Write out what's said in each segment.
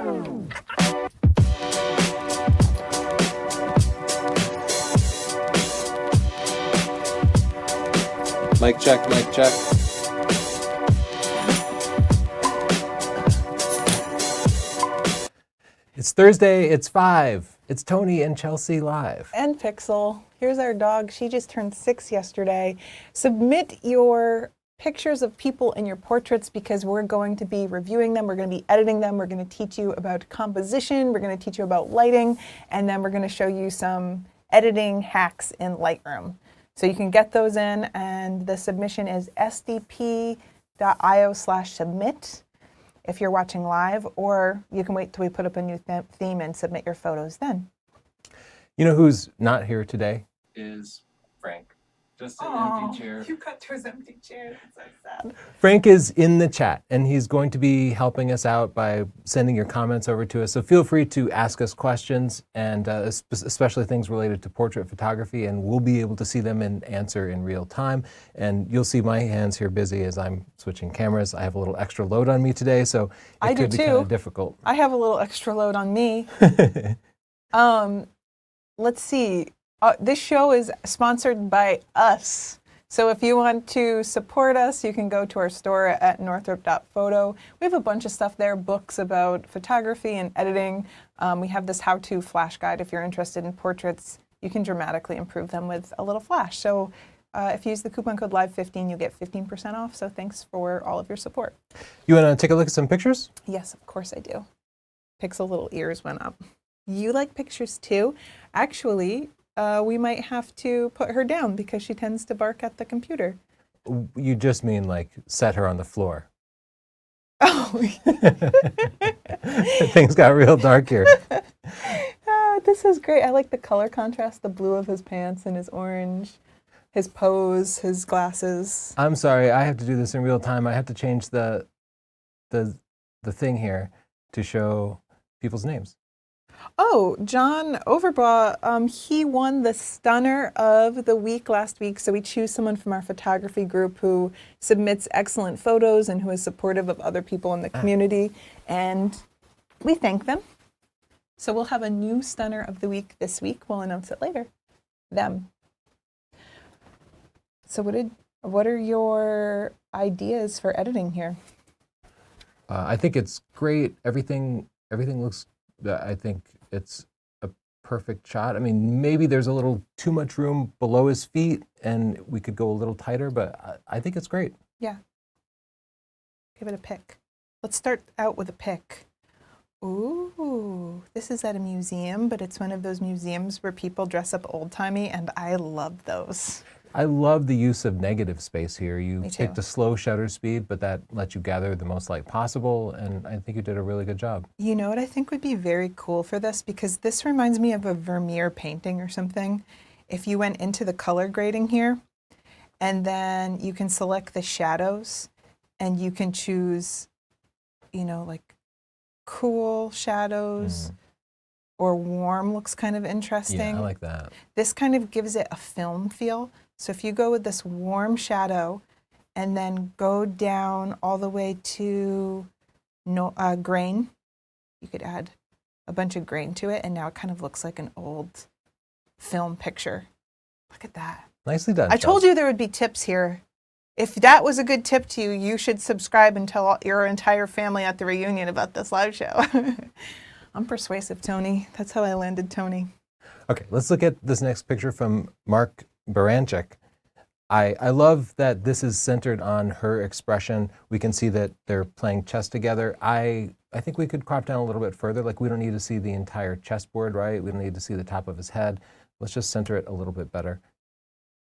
Mic check, mic check. It's Thursday, it's 5. It's Tony and Chelsea live. And Pixel. Here's our dog. She just turned 6 yesterday. Submit your pictures of people in your portraits because we're going to be reviewing them. We're going to be editing them. We're going to teach you about composition. We're going to teach you about lighting. And then we're going to show you some editing hacks in Lightroom. So you can get those in, and the submission is sdp.io/submit if you're watching live, or you can wait till we put up a new theme and submit your photos then. You know who's not here today? Is Frank. Just an empty chair. You cut to his empty chair. That's so sad. Frank is in the chat, and he's going to be helping us out by sending your comments over to us. So feel free to ask us questions, and especially things related to portrait photography, and we'll be able to see them and answer in real time. And you'll see my hands here busy as I'm switching cameras. I have a little extra load on me today, so it could be kind of difficult. I have a little extra load on me. Let's see. This show is sponsored by us. So if you want to support us, you can go to our store at northrup.photo. We have a bunch of stuff there, books about photography and editing. We have this how-to flash guide. If you're interested in portraits, you can dramatically improve them with a little flash. So if you use the coupon code LIVE15, you get 15% off. So thanks for all of your support. You want to take a look at some pictures? Yes, of course I do. Pixel little ears went up. You like pictures too? Actually, we might have to put her down because she tends to bark at the computer. You just mean like set her on the floor. Oh. Things got real dark here. This is great. I like the color contrast, the blue of his pants and his orange, his pose, his glasses. I'm sorry, I have to do this in real time. I have to change the thing here to show people's names. Oh, John Overbaugh, he won the Stunner of the Week last week. So we choose someone from our photography group who submits excellent photos and who is supportive of other people in the community. And we thank them. So we'll have a new Stunner of the Week this week. We'll announce it later. Them. So what are your ideas for editing here? I think it's great. Everything looks. I think it's a perfect shot. I mean, maybe there's a little too much room below his feet and we could go a little tighter, but I think it's great. Yeah. Give it a pick. Let's start out with a pick. Ooh, this is at a museum, but it's one of those museums where people dress up old-timey, and I love those. I love the use of negative space here. You Me too. picked a slow shutter speed, but that lets you gather the most light possible, and I think you did a really good job. You know what I think would be very cool for this? Because this reminds me of a Vermeer painting or something. If you went into the color grading here, and then you can select the shadows, and you can choose, you know, like cool shadows, or warm looks kind of interesting. Yeah, I like that. This kind of gives it a film feel. So if you go with this warm shadow and then go down all the way to grain, you could add a bunch of grain to it, and now it kind of looks like an old film picture. Look at that. Nicely done. I told you there would be tips here. If that was a good tip to you, you should subscribe and tell your entire family at the reunion about this live show. I'm persuasive, Tony. That's how I landed Tony. Okay, let's look at this next picture from Mark Baranchik. I love that this is centered on her expression. We can see that they're playing chess together. I think we could crop down a little bit further. Like, we don't need to see the entire chessboard, right? We don't need to see the top of his head. Let's just center it a little bit better.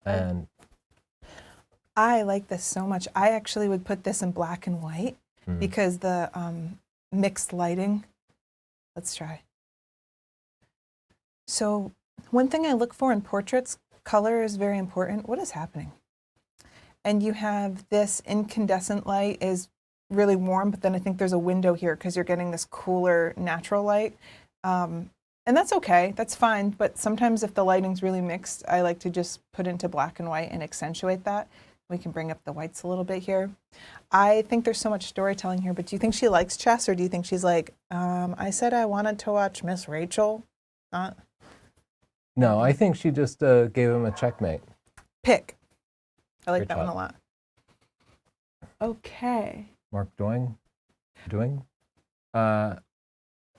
And I like this so much. I actually would put this in black and white because the mixed lighting. Let's try. So one thing I look for in portraits, color is very important. What is happening? And you have this incandescent light is really warm, but then I think there's a window here because you're getting this cooler natural light. And that's okay, that's fine. But sometimes if the lighting's really mixed, I like to just put into black and white and accentuate that. We can bring up the whites a little bit here. I think there's so much storytelling here, but do you think she likes chess, or do you think she's like, I said I wanted to watch Miss Rachel? Not No, I think she just gave him a checkmate. pick. I like Great that one shot. a lot. Okay. Mark Doing?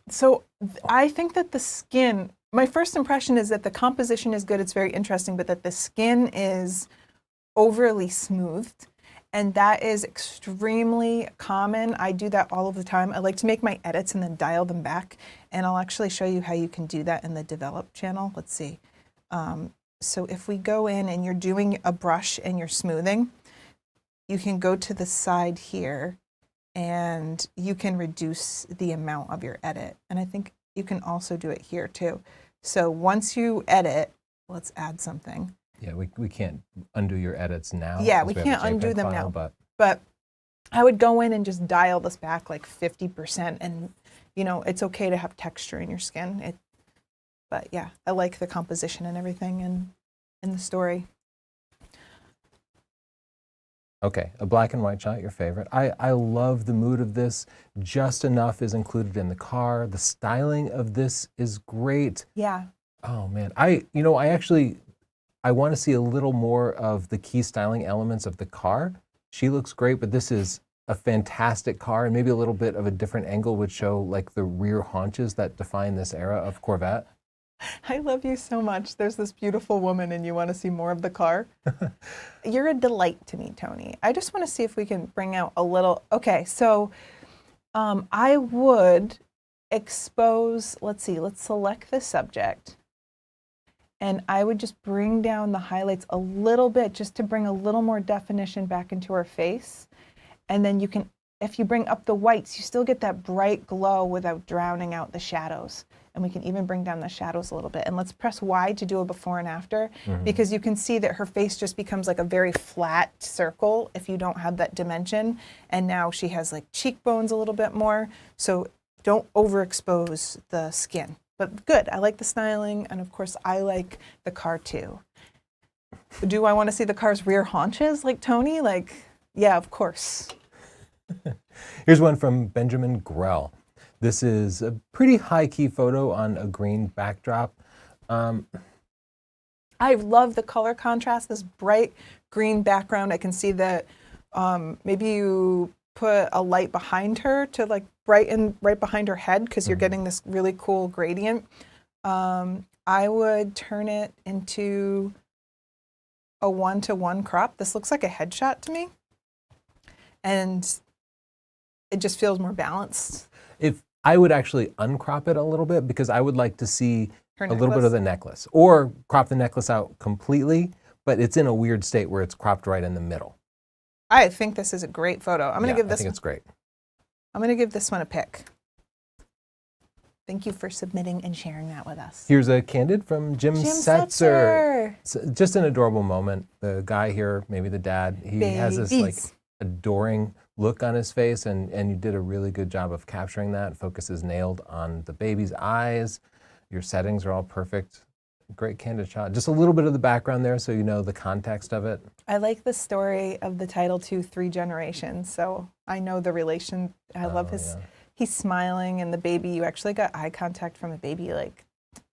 So I think that the skin, my first impression is that the composition is good, it's very interesting, but that the skin is overly smoothed. And that is extremely common. I do that all of the time. I like to make my edits and then dial them back. And I'll actually show you how you can do that in the Develop channel. Let's see. So if we go in and you're doing a brush and you're smoothing, you can go to the side here and you can reduce the amount of your edit. And I think you can also do it here too. So once you edit, let's add something. Yeah, we can't undo your edits now. Yeah, 'cause we have a can't undo JPEG them file, now. But But I would go in and just dial this back like 50%. And, you know, it's okay to have texture in your skin. But yeah, I like the composition and everything and in the story. okay, a black and white shot, your favorite. I love the mood of this. Just enough is included in the car. The styling of this is great. Yeah. Oh man, I want to see a little more of the key styling elements of the car. She looks great, but this is a fantastic car, and maybe a little bit of a different angle would show like the rear haunches that define this era of Corvette. I love you so much. There's this beautiful woman and you want to see more of the car. You're a delight to me, Tony. I just want to see if we can bring out a little. Okay, so I would expose, let's see, let's select the subject. And I would just bring down the highlights a little bit just to bring a little more definition back into her face. And then you can, if you bring up the whites, you still get that bright glow without drowning out the shadows. And we can even bring down the shadows a little bit. And let's press Y to do a before and after, because you can see that her face just becomes like a very flat circle if you don't have that dimension. And now she has like cheekbones a little bit more. So don't overexpose the skin. But good, I like the styling, and of course I like the car too. Do I want to see the car's rear haunches like Tony? Like, yeah, of course. Here's one from Benjamin Grell. This is a pretty high-key photo on a green backdrop. I love the color contrast, this bright green background. I can see that maybe you put a light behind her to like brighten right behind her head because you're getting this really cool gradient. I would turn it into a 1-to-1 crop. This looks like a headshot to me. And it just feels more balanced. If I would actually uncrop it a little bit because I would like to see Her a little bit necklace. of the necklace, or crop the necklace out completely, but it's in a weird state where it's cropped right in the middle. I think this is a great photo. I'm going to give I this think it's great. I'm going to give this one a pick. Thank you for submitting and sharing that with us. Here's a candid from Jim Setzer. Setzer. It's just an adorable moment. The guy here, maybe the dad, he has this like Babies. adoring look on his face, and you did a really good job of capturing that. Focus is nailed on the baby's eyes. Your settings are all perfect. Great candid shot. Just a little bit of the background there so you know the context of it. I like the story of the title too, 3 generations. So I know the relation. I love his, he's smiling, and the baby, you actually got eye contact from the baby. Like,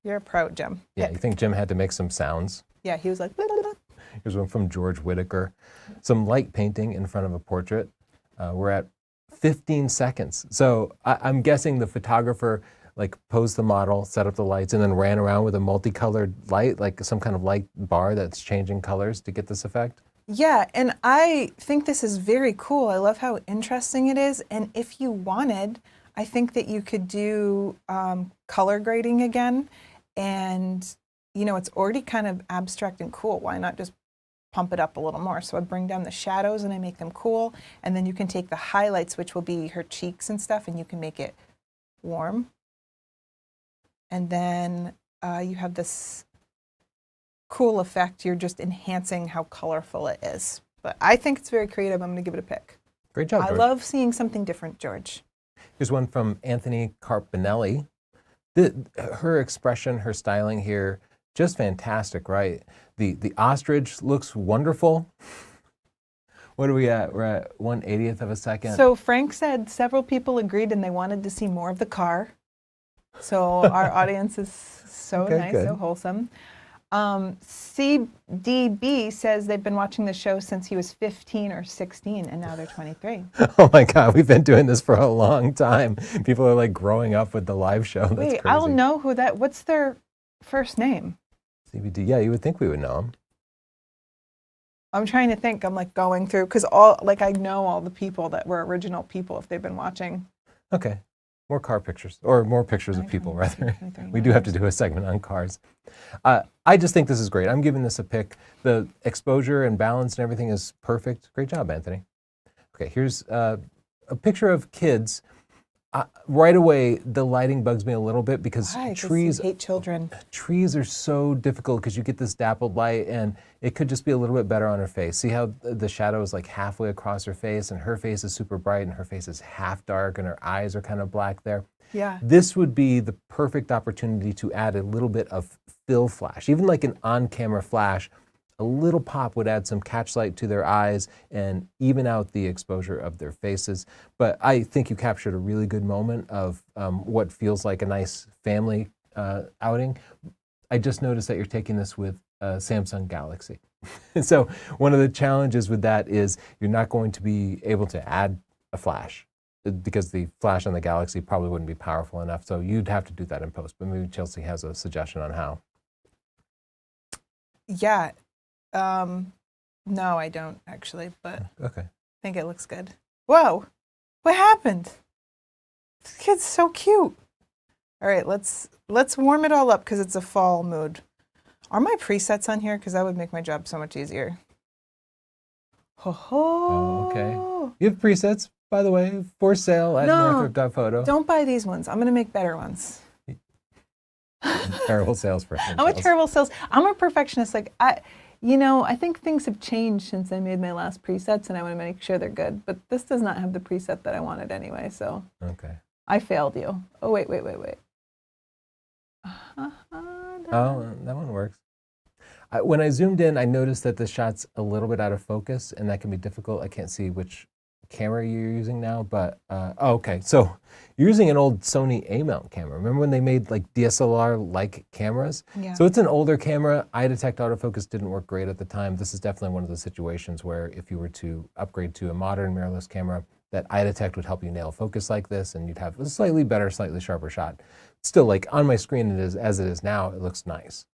you're a pro, Jim. Yeah, you think Jim had to make some sounds? Yeah, he was like, blah, blah, blah. Here's one from George Whitaker. Some light painting in front of a portrait. We're at 15 seconds. So I'm guessing the photographer like posed the model, set up the lights, and then ran around with a multicolored light, like some kind of light bar that's changing colors to get this effect. Yeah, and I think this is very cool. I love how interesting it is. And if you wanted, I think that you could do color grading again. And, you know, it's already kind of abstract and cool. Why not just pump it up a little more? So I bring down the shadows and I make them cool. And then you can take the highlights, which will be her cheeks and stuff, and you can make it warm. And then you have this cool effect. You're just enhancing how colorful it is. But I think it's very creative. I'm going to give it a pick. Great job, I George. love seeing something different, George. Here's one from Anthony Carpinelli. Her expression, her styling here, just fantastic, right? The ostrich looks wonderful. What are we at? We're at 1/80th of a second. So Frank said several people agreed and they wanted to see more of the car. So our audience is so Okay, nice, good. so wholesome. CDB says they've been watching the show since he was 15 or 16, and now they're 23. Oh my God, we've been doing this for a long time. People are like growing up with the live show. That's Wait, crazy. I'll know who that. What's their first name? CBD. Yeah, you would think we would know him. I'm trying to think. I'm like going through because I know all the people that were original people if they've been watching. Okay. More car pictures, or more pictures of people, rather. 23, We do have to do a segment on cars. I just think this is great. I'm giving this a pick. The exposure and balance and everything is perfect. Great job, Anthony. Okay, here's a picture of kids. Right away, the lighting bugs me a little bit because Why? 'Cause trees you hate children. trees are so difficult because you get this dappled light, and it could just be a little bit better on her face. See how the shadow is like halfway across her face, and her face is super bright, and her face is half dark, and her eyes are kind of black there. Yeah. This would be the perfect opportunity to add a little bit of fill flash, even like an on-camera flash. A little pop would add some catch light to their eyes and even out the exposure of their faces. But I think you captured a really good moment of what feels like a nice family outing. I just noticed that you're taking this with Samsung Galaxy. So one of the challenges with that is you're not going to be able to add a flash because the flash on the Galaxy probably wouldn't be powerful enough. So you'd have to do that in post. But maybe Chelsea has a suggestion on how. Yeah. No, I don't actually, but Okay. I think it looks good. Whoa, what happened? This kid's so cute. All right, let's warm it all up because it's a fall mood. Are my presets on here? Because that would make my job so much easier. Ho ho. Oh, okay. You have presets, by the way, for sale at No, Northrup.photo. Don't buy these ones. I'm gonna make better ones. Terrible salesperson. I'm a terrible sales. I'm a perfectionist. Like I think things have changed since I made my last presets, and I want to make sure they're good. But this does not have the preset that I wanted anyway, so Okay. I failed you. Oh wait. Oh, that one works. When I zoomed in, I noticed that the shot's a little bit out of focus, and that can be difficult. I can't see which camera you're using now, but okay. So you're using an old Sony A-mount camera. Remember when they made like DSLR-like cameras? Yeah. So it's an older camera. Eye detect autofocus didn't work great at the time. This is definitely one of those situations where if you were to upgrade to a modern mirrorless camera, that eye detect would help you nail focus like this, and you'd have a slightly better, slightly sharper shot. Still, like on my screen, as it is now, it looks nice.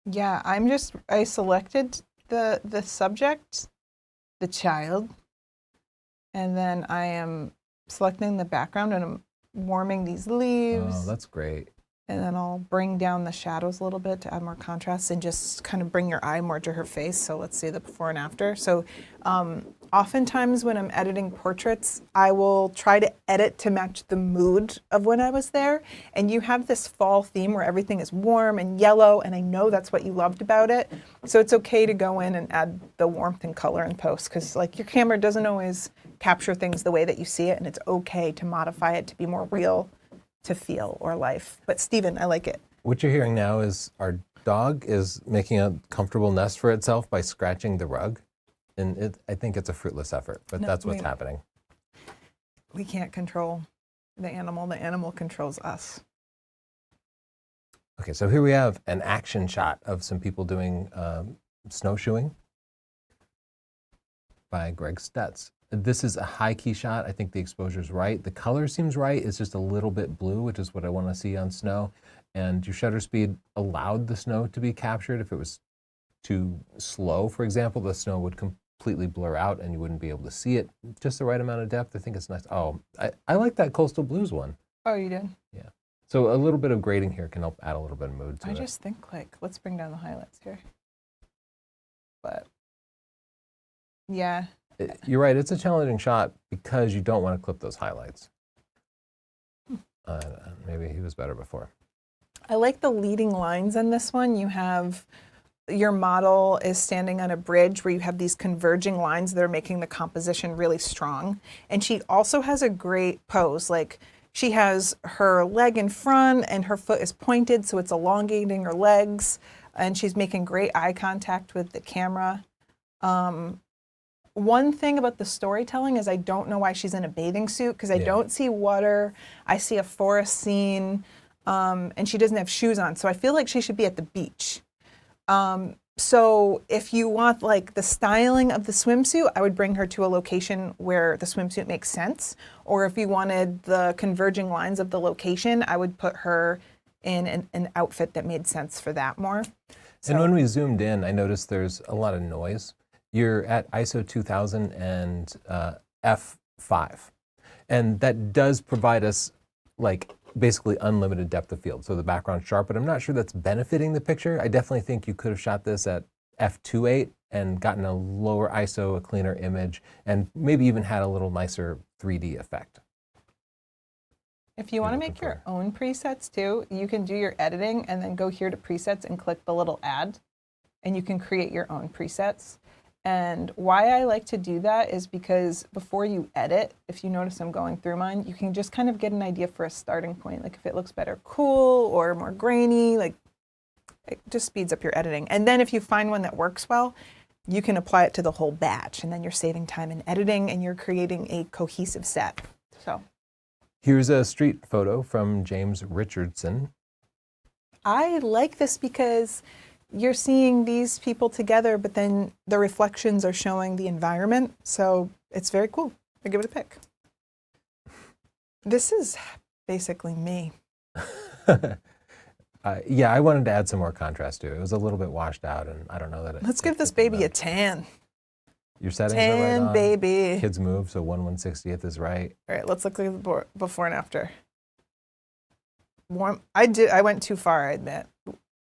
Yeah, I selected the subject, the child, and then I am selecting the background and I'm warming these leaves. Oh, that's great. And then I'll bring down the shadows a little bit to add more contrast and just kind of bring your eye more to her face. So let's see the before and after. So oftentimes when I'm editing portraits, I will try to edit to match the mood of when I was there. And you have this fall theme where everything is warm and yellow, and I know that's what you loved about it. So it's okay to go in and add the warmth and color in post, because like your camera doesn't always capture things the way that you see it, and it's okay to modify it to be more real to feel or life. But Stephen, I like it. What you're hearing now is our dog is making a comfortable nest for itself by scratching the rug. And I think it's a fruitless effort, but No, that's what's wait. happening. We can't control the animal controls us. Okay, so here we have an action shot of some people doing snowshoeing by Greg Stutz. This is a high key shot. I think the exposure is right. The color seems right. It's just a little bit blue, which is what I want to see on snow. And your shutter speed allowed the snow to be captured. If it was too slow, for example, the snow would completely blur out and you wouldn't be able to see it. Just the right amount of depth. I think it's nice. Oh, I like that Coastal Blues one. Oh, you did? Yeah. So a little bit of grading here can help add a little bit of mood to I it. just think like, let's bring down the highlights here. But yeah. You're right. It's a challenging shot because you don't want to clip those highlights. Maybe he was better before. I like the leading lines in this one. You have your model is standing on a bridge where you have these converging lines that are making the composition really strong. And she also has a great pose. Like she has her leg in front and her foot is pointed, so it's elongating her legs. And she's making great eye contact with the camera. one thing about the storytelling is I don't know why she's in a bathing suit, because I don't see water. I see a forest scene, and she doesn't have shoes on. So I feel like she should be at the beach. So if you want like the styling of the swimsuit, I would bring her to a location where the swimsuit makes sense. Or if you wanted the converging lines of the location, I would put her in an outfit that made sense for that more. And when we zoomed in, I noticed there's a lot of noise. You're at ISO 2000 and f5. And that does provide us like basically unlimited depth of field. So the background's sharp, but I'm not sure that's benefiting the picture. I definitely think you could have shot this at f2.8 and gotten a lower ISO, a cleaner image, and maybe even had a little nicer 3D effect. If you want to make your own presets too, you can do your editing and then go here to presets and click the little add, and you can create your own presets. And why I like to do that is because before you edit, if you notice I'm going through mine, you can just kind of get an idea for a starting point. Like if it looks better cool or more grainy, like it just speeds up your editing. And then if you find one that works well, you can apply it to the whole batch, and then you're saving time in editing and you're creating a cohesive set. So here's a street photo from James Richardson. I like this because you're seeing these people together, but then the reflections are showing the environment. So it's very cool. I give it a pick. This is basically me. Yeah, I wanted to add some more contrast to it. It was a little bit washed out, and I don't know that Let's give this baby a tan. Your settings are right Tan, on. baby. Kids move, so 1/160th is right. All right, let's look at the before and after. Warm. I went too far, I admit.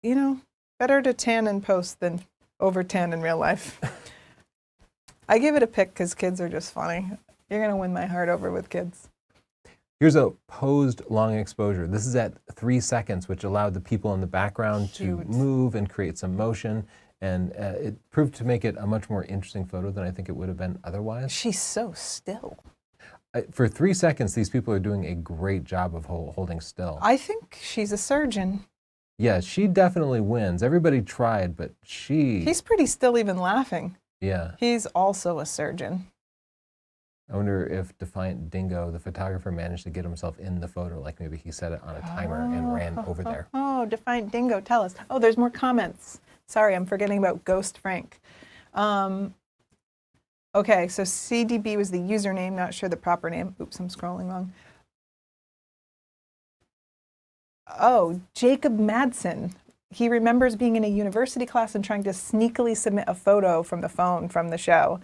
You know, better to tan in post than over tan in real life. I give it a pick because kids are just funny. You're going to win my heart over with kids. Here's a posed long exposure. This is at 3 seconds, which allowed the people in the background to move and create some motion. And it proved to make it a much more interesting photo than I think it would have been otherwise. She's so still. For 3 seconds, these people are doing a great job of holding still. I think she's a surgeon. Yeah, she definitely wins. Everybody tried, but He's pretty still even laughing. Yeah. He's also a surgeon. I wonder if Defiant Dingo, the photographer, managed to get himself in the photo, like maybe he set it on a timer and ran over there. Oh, Defiant Dingo, tell us. Oh, there's more comments. Sorry, I'm forgetting about Ghost Frank. Okay, so CDB was the username, not sure the proper name. Oops, I'm scrolling wrong. Oh, Jacob Madsen. He remembers being in a university class and trying to sneakily submit a photo from the phone from the show.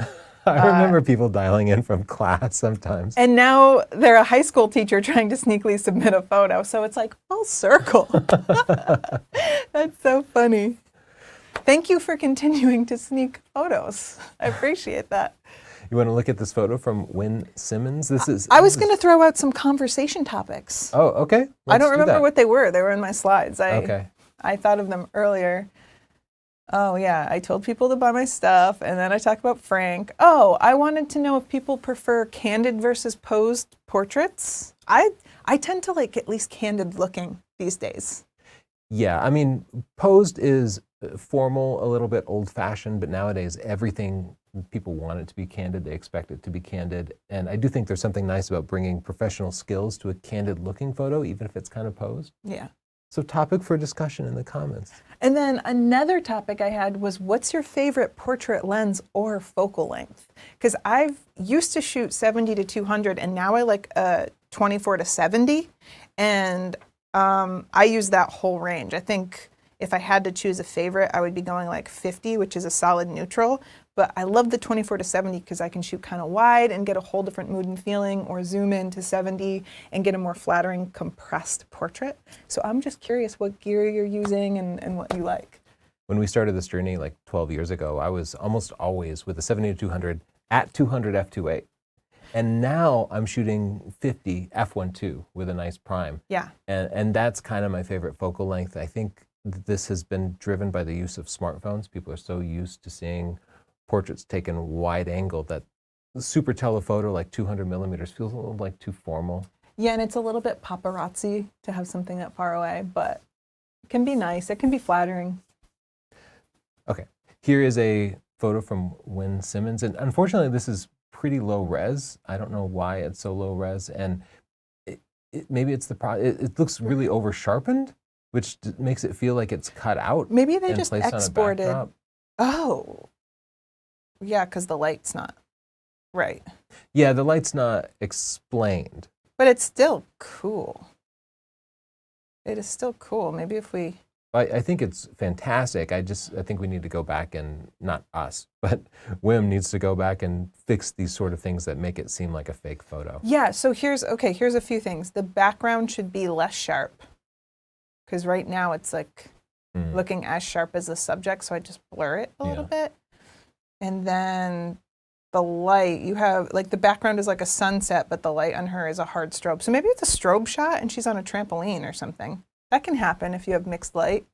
I remember people dialing in from class sometimes. And now they're a high school teacher trying to sneakily submit a photo. So it's like full circle. That's so funny. Thank you for continuing to sneak photos. I appreciate that. You want to look at this photo from Wynn Simmons? I was going to throw out some conversation topics. Oh, okay. I don't remember what they were. They were in my slides. Okay. I thought of them earlier. Oh, yeah. I told people to buy my stuff, and then I talked about Frank. Oh, I wanted to know if people prefer candid versus posed portraits. I tend to like at least candid looking these days. Yeah, I mean, posed is formal, a little bit old-fashioned, but nowadays everything, people want it to be candid. They expect it to be candid. And I do think there's something nice about bringing professional skills to a candid-looking photo, even if it's kind of posed. Yeah. So topic for discussion in the comments. And then another topic I had was, what's your favorite portrait lens or focal length? Because I've used to shoot 70 to 200, and now I like 24 to 70. And I use that whole range. I think if I had to choose a favorite, I would be going like 50, which is a solid neutral. But I love the 24 to 70 because I can shoot kind of wide and get a whole different mood and feeling, or zoom in to 70 and get a more flattering, compressed portrait. So I'm just curious what gear you're using and what you like. When we started this journey like 12 years ago, I was almost always with a 70 to 200 at 200 f2.8. And now I'm shooting 50 f1.2 with a nice prime. Yeah. And that's kind of my favorite focal length. I think this has been driven by the use of smartphones. People are so used to seeing portraits taken wide angle that the super telephoto like 200 millimeters feels a little like too formal. Yeah, and it's a little bit paparazzi to have something that far away, but it can be nice. It can be flattering. Okay, here is a photo from Wynn Simmons, and unfortunately, this is pretty low res. I don't know why it's so low res, and maybe it's it looks really over sharpened, which makes it feel like it's cut out. Maybe they and just placed on a exported. backdrop. Oh, yeah, because the light's not right. Yeah, the light's not explained. But it's still cool. It is still cool. Maybe if we... I think it's fantastic. I think we need to go back and, not us, but Wim needs to go back and fix these sort of things that make it seem like a fake photo. Yeah, so here's a few things. The background should be less sharp, because right now it's like looking as sharp as the subject, so I just blur it a little bit. And then the light, you have, like, the background is like a sunset, but the light on her is a hard strobe. So maybe it's a strobe shot and she's on a trampoline or something. That can happen if you have mixed light.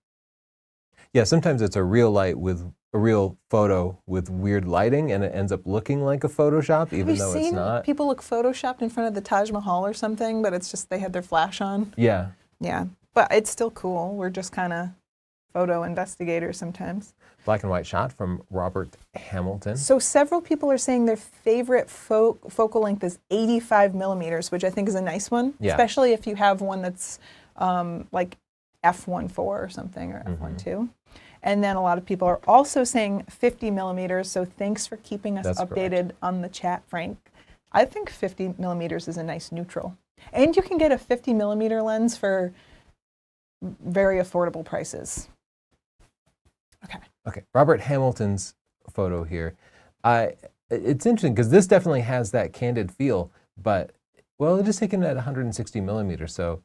Yeah, sometimes it's a real light with a real photo with weird lighting, and it ends up looking like a Photoshop, even though it's not. People look Photoshopped in front of the Taj Mahal or something, but it's just they had their flash on. Yeah. Yeah, but it's still cool. We're just kind of photo investigators sometimes. Black and white shot from Robert Hamilton. So several people are saying their favorite focal length is 85 millimeters, which I think is a nice one, especially if you have one that's like f1.4 or something, or f1.2. And then a lot of people are also saying 50 millimeters, so thanks for keeping us updated on the chat, Frank. I think 50 millimeters is a nice neutral. And you can get a 50 millimeter lens for very affordable prices. Okay, Robert Hamilton's photo here. It's interesting because this definitely has that candid feel, but, well, it is taken at 160 millimeters, so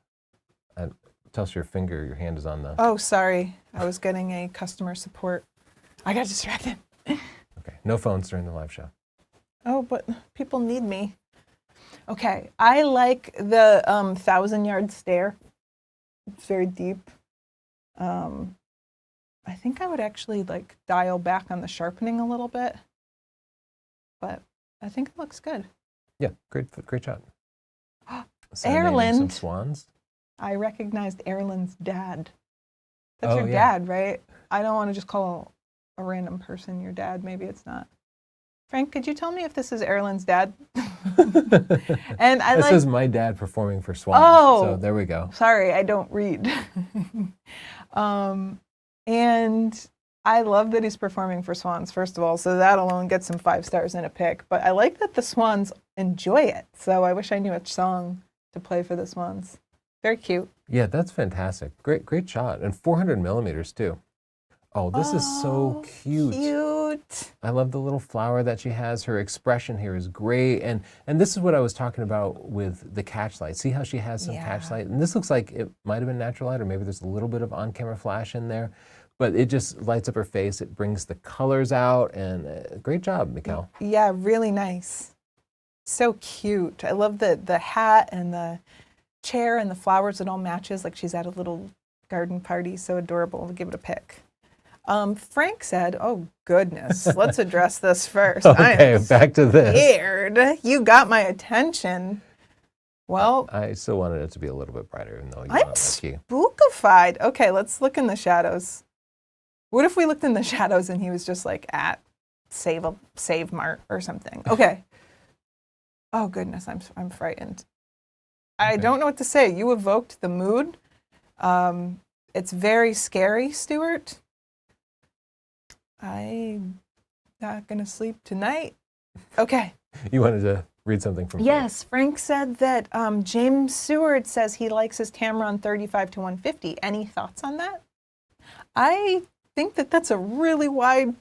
tell us your hand is on the... Oh, sorry. I was getting a customer support. I got distracted. Okay, no phones during the live show. Oh, but people need me. Okay, I like the 1,000-yard stare. It's very deep. I think I would actually like dial back on the sharpening a little bit, but I think it looks good. Yeah, great shot. Erland. Some swans. I recognized Erland's dad. That's your yeah. dad, right? I don't want to just call a random person your dad. Maybe it's not. Frank, could you tell me if this is Erland's dad? And this is my dad performing for swans. Oh, so there we go. Sorry, I don't read. And I love that he's performing for swans, first of all, so that alone gets him 5 stars in a pick. But I like that the swans enjoy it, so I wish I knew which song to play for the swans. Very cute. Yeah, that's fantastic. Great shot. And 400 millimeters, too. Oh, this is so cute. Cute. I love the little flower that she has. Her expression here is great. And this is what I was talking about with the catch light. See how she has some catch light? And this looks like it might have been natural light, or maybe there's a little bit of on-camera flash in there. But it just lights up her face. It brings the colors out. And great job, Mikkel. Yeah, really nice. So cute. I love the hat and the chair and the flowers. It all matches like she's at a little garden party. So adorable. I'll give it a pick. Frank said, oh, goodness, let's address this first. Okay, back to this. Scared. You got my attention. Well, I still wanted it to be a little bit brighter, even though you I'm spookified. Okay, let's look in the shadows. What if we looked in the shadows and he was just like at Save Mart or something? Okay. Oh, goodness, I'm frightened. I don't know what to say. You evoked the mood. It's very scary, Stuart. I'm not going to sleep tonight. Okay. You wanted to read something from Yes, Frank said that James Seward says he likes his Tamron 35 to 150. Any thoughts on that? I think that that's a really wide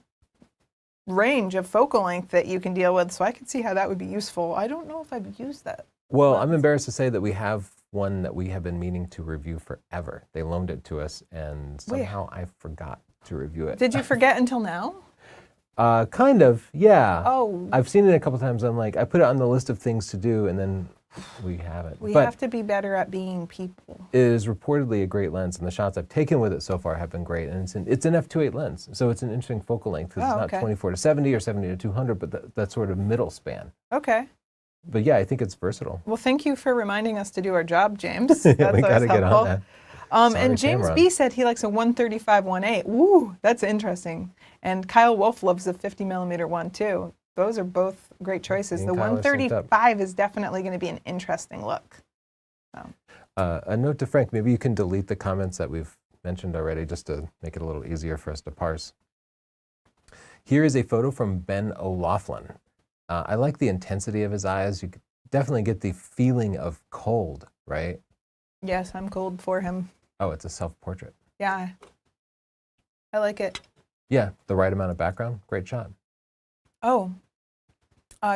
range of focal length that you can deal with, so I can see how that would be useful. I don't know if I've used that. Well, I'm embarrassed to say that we have one that we have been meaning to review forever. They loaned it to us, and somehow I forgot to review it. Did you forget until now? Kind of, yeah. Oh. I've seen it a couple times. I'm like, I put it on the list of things to do, and then we haven't. We have to be better at being people. It is reportedly a great lens, and the shots I've taken with it so far have been great. And it's an f2.8 lens, so it's an interesting focal length. It's not 24 to 70 or 70 to 200, but that sort of middle span. Okay. But yeah, I think it's versatile. Well, thank you for reminding us to do our job, James. We got to get on And Sorry, James Cameron. B said he likes a 135-1.8. Woo, that's interesting. And Kyle Wolf loves the 50mm one too. Those are both great choices. Me The and Kyle are synced up. 135 is definitely going to be an interesting look. So. A note to Frank, maybe you can delete the comments that we've mentioned already just to make it a little easier for us to parse. Here is a photo from Ben O'Loughlin. I like the intensity of his eyes. You could definitely get the feeling of cold, right? Yes, I'm cold for him. Oh, it's a self-portrait. Yeah, I like it. Yeah, the right amount of background. Great shot. Oh,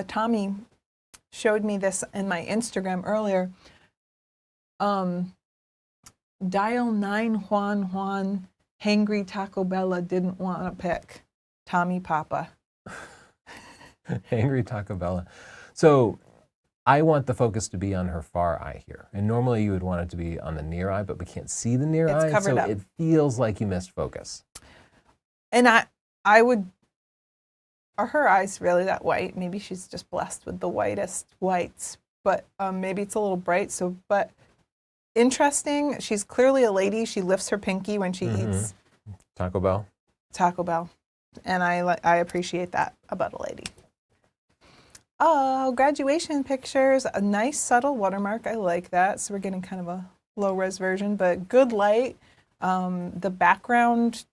Tommy showed me this in my Instagram earlier. Dial 9 Juan Hangry Taco Bella didn't want to pick Tommy Papa. Angry Taco Bella. So I want the focus to be on her far eye here. And normally you would want it to be on the near eye, but we can't see the near eye. Covered so up. it feels like you missed focus. And I would, are her eyes really that white? Maybe she's just blessed with the whitest whites, but maybe it's a little bright. So, but interesting. She's clearly a lady. She lifts her pinky when she eats Taco Bell. Taco Bell. And I appreciate that about a lady. Oh, graduation pictures. A nice subtle watermark. I like that. So we're getting kind of a low-res version, but good light. The background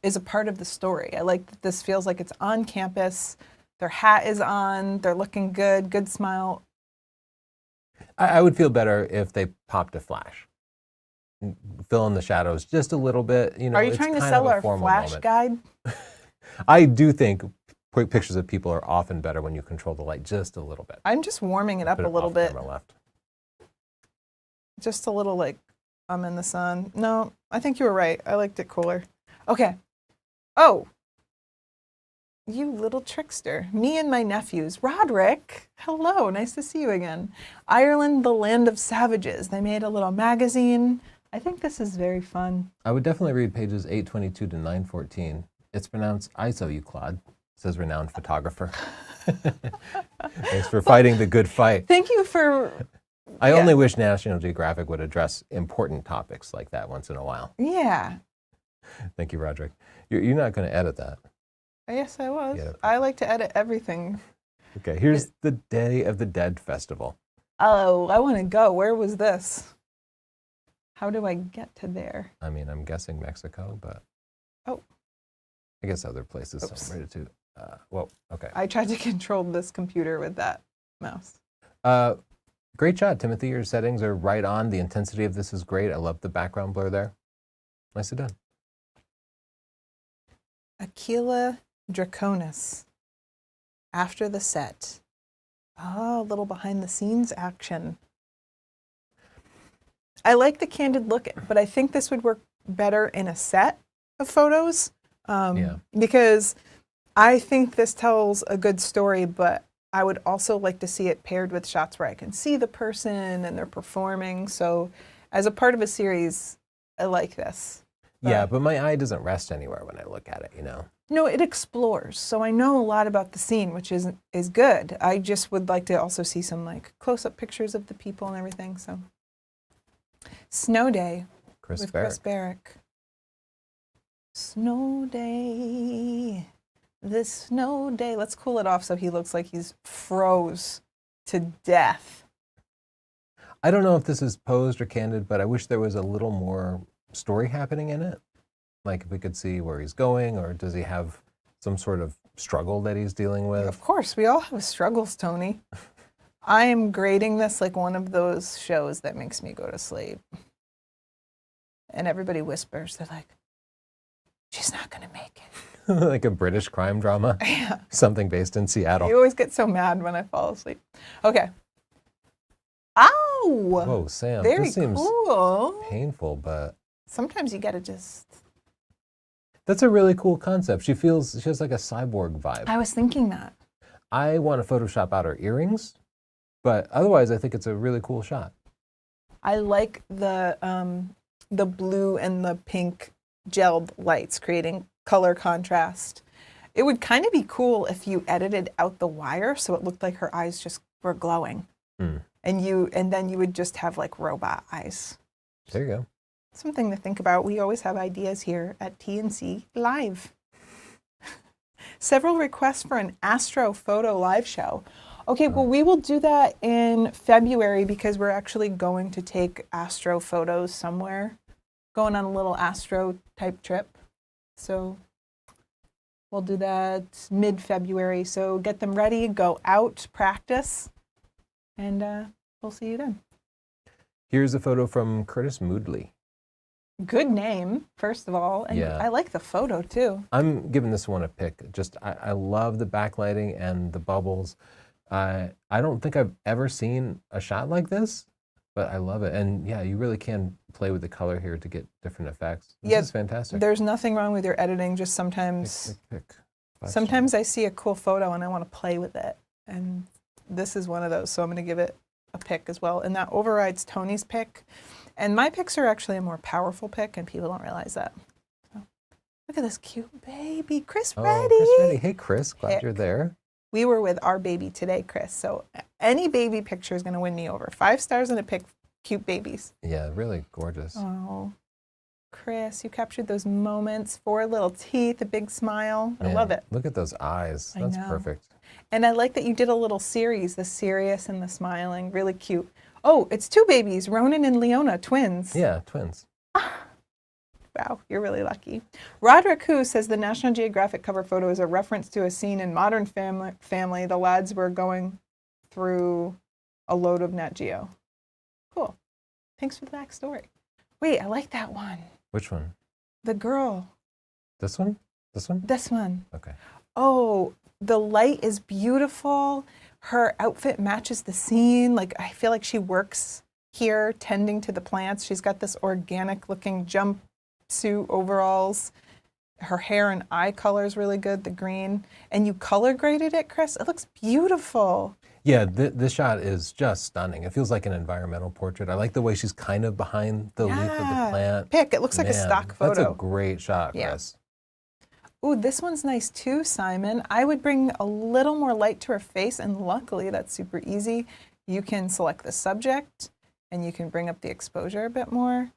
is a part of the story. I like that this feels like it's on campus. Their hat is on. They're looking good. Good smile. I would feel better if they popped a flash. Fill in the shadows just a little bit. You know, Are you it's trying to kind sell of a our formal flash moment. guide? I do think quick pictures of people are often better when you control the light just a little bit. I'm just warming it up Put a little off bit. camera left. Just a little like I'm in the sun. No, I think you were right. I liked it cooler. Okay. Oh, you little trickster. Me and my nephews. Roderick, hello. Nice to see you again. Ireland, the land of savages. They made a little magazine. I think this is very fun. I would definitely read pages 822 to 914. It's pronounced ISO, you clod, says renowned photographer. Thanks for fighting the good fight. Thank you for... I only wish National Geographic would address important topics like that once in a while. Yeah. Thank you, Roderick. You're not going to edit that. Yes, I was. Yeah. I like to edit everything. Okay, here's the Day of the Dead Festival. Oh, I want to go. Where was this? How do I get to there? I mean, I'm guessing Mexico, but Oh. I guess other places Oops. celebrated too. Whoa, okay. I tried to control this computer with that mouse. Great shot, Timothy. Your settings are right on. The intensity of this is great. I love the background blur there. Nicely done. Aquila Draconis. After the set. Oh, a little behind the scenes action. I like the candid look, but I think this would work better in a set of photos. Because I think this tells a good story, but I would also like to see it paired with shots where I can see the person and they're performing. So as a part of a series, I like this. Yeah, but my eye doesn't rest anywhere when I look at it, you know? No, it explores. So I know a lot about the scene, which is good. I just would like to also see some like close-up pictures of the people and everything. So Snow Day with Chris Barrick. Snow Day, this snow day. Let's cool it off so he looks like he's froze to death. I don't know if this is posed or candid, but I wish there was a little more story happening in it. Like if we could see where he's going, or does he have some sort of struggle that he's dealing with? Of course, we all have struggles, Tony. I am grading this like one of those shows that makes me go to sleep. And everybody whispers, they're like, she's not going to make it. Like a British crime drama? Yeah. Something based in Seattle. You always get so mad when I fall asleep. Okay. Ow! Whoa, Sam, Very this seems cool. painful, but Sometimes you got to just... that's a really cool concept. She has like a cyborg vibe. I was thinking that. I want to Photoshop out her earrings, but otherwise I think it's a really cool shot. I like the blue and the pink gelled lights creating color contrast. It would kind of be cool if you edited out the wire so it looked like her eyes just were glowing. And then you would just have like robot eyes. There you go. Something to think about. We always have ideas here at TNC Live. Several requests for an astro photo live show. Okay, well, we will do that in February because we're actually going to take astro photos somewhere, going on a little astro type trip. So we'll do that mid-February. So get them ready, go out, practice, and we'll see you then. Here's a photo from Curtis Moodley. Good name, first of all. And Yeah. I like the photo, too. I'm giving this one a pick. Just, I love the backlighting and the bubbles. I don't think I've ever seen a shot like this, but I love it. And yeah, you really can play with the color here to get different effects. This is fantastic. There's nothing wrong with your editing, just sometimes Pick. sometimes I see a cool photo and I want to play with it. And this is one of those, so I'm going to give it a pick as well. And that overrides Tony's pick. And my picks are actually a more powerful pick, and people don't realize that. So, look at this cute baby. Chris Reddy. Chris Reddy. Hey, Chris. Glad you're there. We were with our baby today, Chris. So any baby picture is going to win me over. 5 stars and a pick, cute babies. Yeah, really gorgeous. Oh, Chris, you captured those moments. 4 little teeth, a big smile. I Man, love it. Look at those eyes. I That's know. perfect. And I like that you did a little series, the serious and the smiling. Really cute. Oh, it's 2 babies, Ronan and Leona, twins. Yeah, twins. Wow, you're really lucky. Roderick Who says the National Geographic cover photo is a reference to a scene in Modern Family. The lads were going through a load of Nat Geo. Cool. Thanks for the backstory. Wait, I like that one. Which one? The girl. This one? This one? This one. Okay. Oh, the light is beautiful. Her outfit matches the scene. Like, I feel like she works here tending to the plants. She's got this organic looking jumpsuit overalls. Her hair and eye color is really good, the green. And you color graded it, Chris. It looks beautiful. Yeah, this shot is just stunning. It feels like an environmental portrait. I like the way she's kind of behind the leaf of the plant. Pick. It looks like a Man, stock photo. That's a great shot, Yeah. Chris. Ooh, this one's nice too, Simon. I would bring a little more light to her face, and luckily that's super easy. You can select the subject, and you can bring up the exposure a bit more,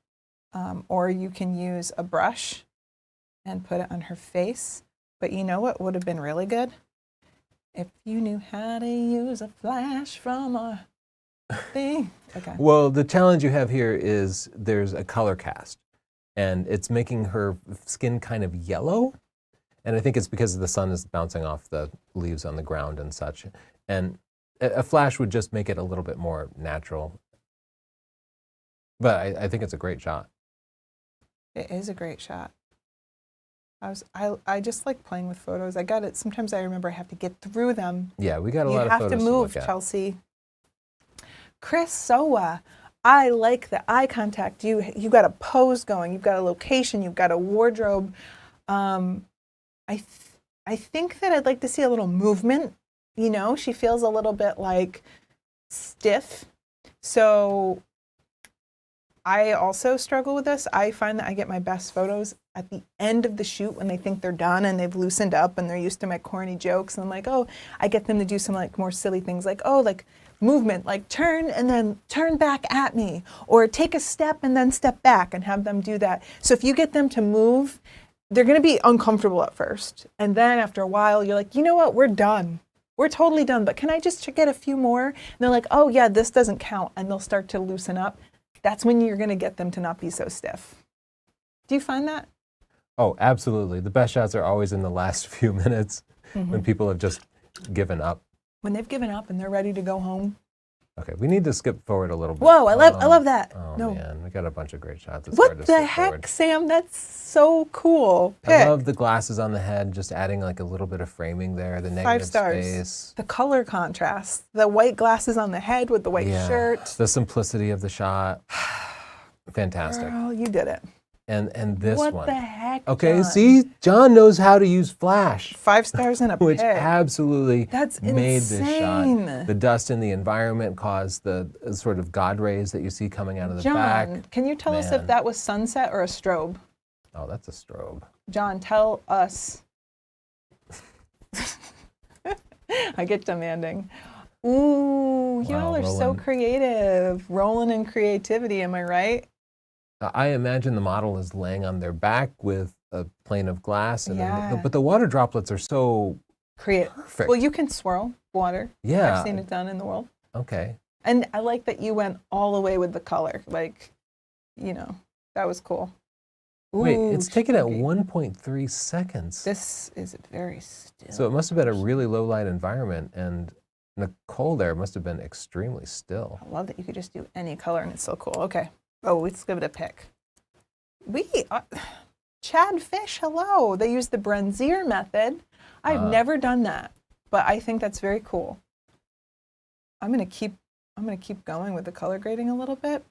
or you can use a brush and put it on her face. But you know what would have been really good? If you knew how to use a flash from a thing. Okay. Well, the challenge you have here is there's a color cast, and it's making her skin kind of yellow. And I think it's because the sun is bouncing off the leaves on the ground and such. And a flash would just make it a little bit more natural. But I think it's a great shot. It is a great shot. I just like playing with photos. I got it. Sometimes I remember I have to get through them. Yeah, we got a lot of photos You have to move, look at. Chelsea. Chris Sowa, I like the eye contact. You got a pose going. You've got a location. You've got a wardrobe. I think that I'd like to see a little movement. You know, she feels a little bit like stiff. So I also struggle with this. I find that I get my best photos at the end of the shoot when they think they're done and they've loosened up and they're used to my corny jokes. And I'm like, oh, I get them to do some like more silly things like, oh, like movement, like turn and then turn back at me, or take a step and then step back, and have them do that. So if you get them to move, they're going to be uncomfortable at first. And then after a while, you're like, you know what? We're done. We're totally done. But can I just get a few more? And they're like, oh, yeah, this doesn't count. And they'll start to loosen up. That's when you're going to get them to not be so stiff. Do you find that? Oh, absolutely. The best shots are always in the last few minutes when people have just given up. When they've given up and they're ready to go home. Okay, we need to skip forward a little bit. Whoa, I love that. Oh, No. man, we got a bunch of great shots. It's hard What to the skip heck, forward. Sam? That's so cool. I Pick. love the glasses on the head, just adding like a little bit of framing there, the negative 5 stars. space. The color contrast. The white glasses on the head with the white shirt. The simplicity of the shot. Fantastic. Girl, you did it. And this What one. the heck, Okay, John? see, John knows how to use flash, 5 stars and a which pick. absolutely That's made this insane. shot. The dust in the environment caused the sort of God rays that you see coming out of the John, back. can you tell us Man. if that was sunset or a strobe? Oh, that's a strobe. John, tell us. I get demanding. Ooh, y'all Wow, are so Roland. creative. Rolling in creativity, am I right? I imagine the model is laying on their back with a plane of glass, and Yeah. but the water droplets are so perfect. Well, you can swirl water. Yeah. I've seen it done in the world. Okay. And I like that you went all the way with the color. Like, that was cool. Wait, Ooh, it's taken at chunky. 1.3 seconds. This is very still. So it must have been a really low light environment, and Nicole there must have been extremely still. I love that you could just do any color and it's so cool. Okay. Oh, let's give it a pick. Chad Fish, hello. They use the Bronzier method. I've never done that, but I think that's very cool. I'm gonna keep going with the color grading a little bit.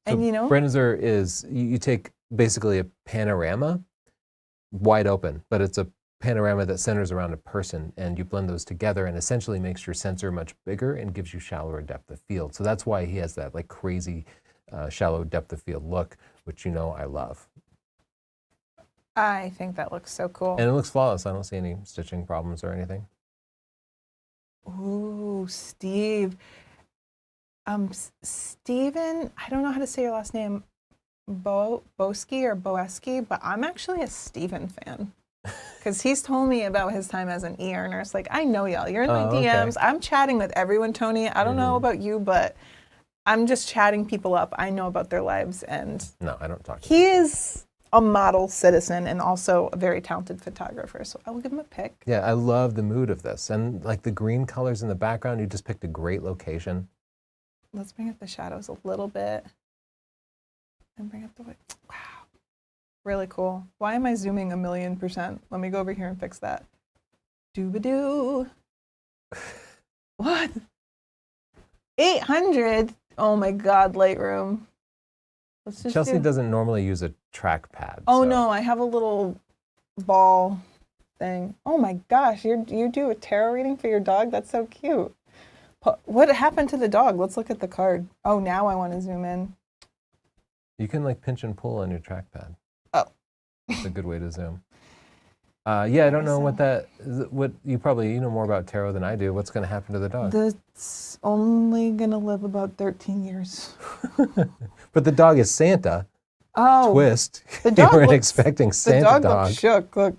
So And Bronzer is, you take basically a panorama, wide open, but it's a panorama that centers around a person, and you blend those together and essentially makes your sensor much bigger and gives you shallower depth of field. So that's why he has that like crazy shallow depth of field look, which I love. I think that looks so cool. And it looks flawless. I don't see any stitching problems or anything. Ooh, Steve. Steven, I don't know how to say your last name, Boski or Boeski, but I'm actually a Steven fan. Because he's told me about his time as an ER nurse. Like, I know y'all. You're in my DMs. Okay. I'm chatting with everyone, Tony. I don't know about you, but I'm just chatting people up. I know about their lives. And no, I don't talk to he is a model citizen and also a very talented photographer. So I will give him a pick. Yeah, I love the mood of this. And like the green colors in the background, you just picked a great location. Let's bring up the shadows a little bit. And bring up the white. Wow. Really cool. Why am I zooming 1,000,000%? Let me go over here and fix that. Doo-ba-doo. What? 800? Oh my God, Lightroom. Let's just Chelsea doesn't normally use a trackpad. Oh so. no, I have a little ball thing. Oh my gosh, you do a tarot reading for your dog? That's so cute. What happened to the dog? Let's look at the card. Oh, now I want to zoom in. You can like pinch and pull on your trackpad. Oh. It's a good way to zoom. Yeah, I don't know what you probably know more about tarot than I do. What's going to happen to the dog? It's only going to live about 13 years. But the dog is Santa. Oh. Twist. The dog you weren't looks, expecting Santa dog. The dog looks shook. Look.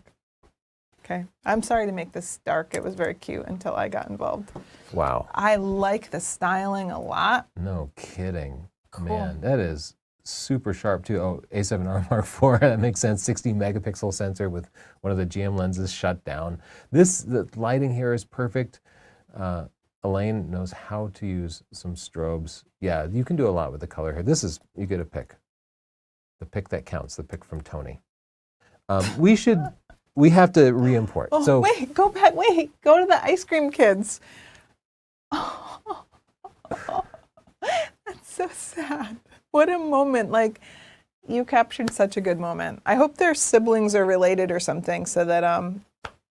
Okay. I'm sorry to make this dark. It was very cute until I got involved. Wow. I like the styling a lot. No kidding. Cool. Man, that is super sharp too. Oh, A7R Mark IV, that makes sense. 60 megapixel sensor with one of the GM lenses shut down. The lighting here is perfect. Elaine knows how to use some strobes. Yeah, you can do a lot with the color here. You get a pick. The pick that counts, the pick from Tony. We have to re-import. Oh, so wait, go back, go to the ice cream kids. Oh, that's so sad. What a moment. Like, you captured such a good moment. I hope their siblings are related or something so that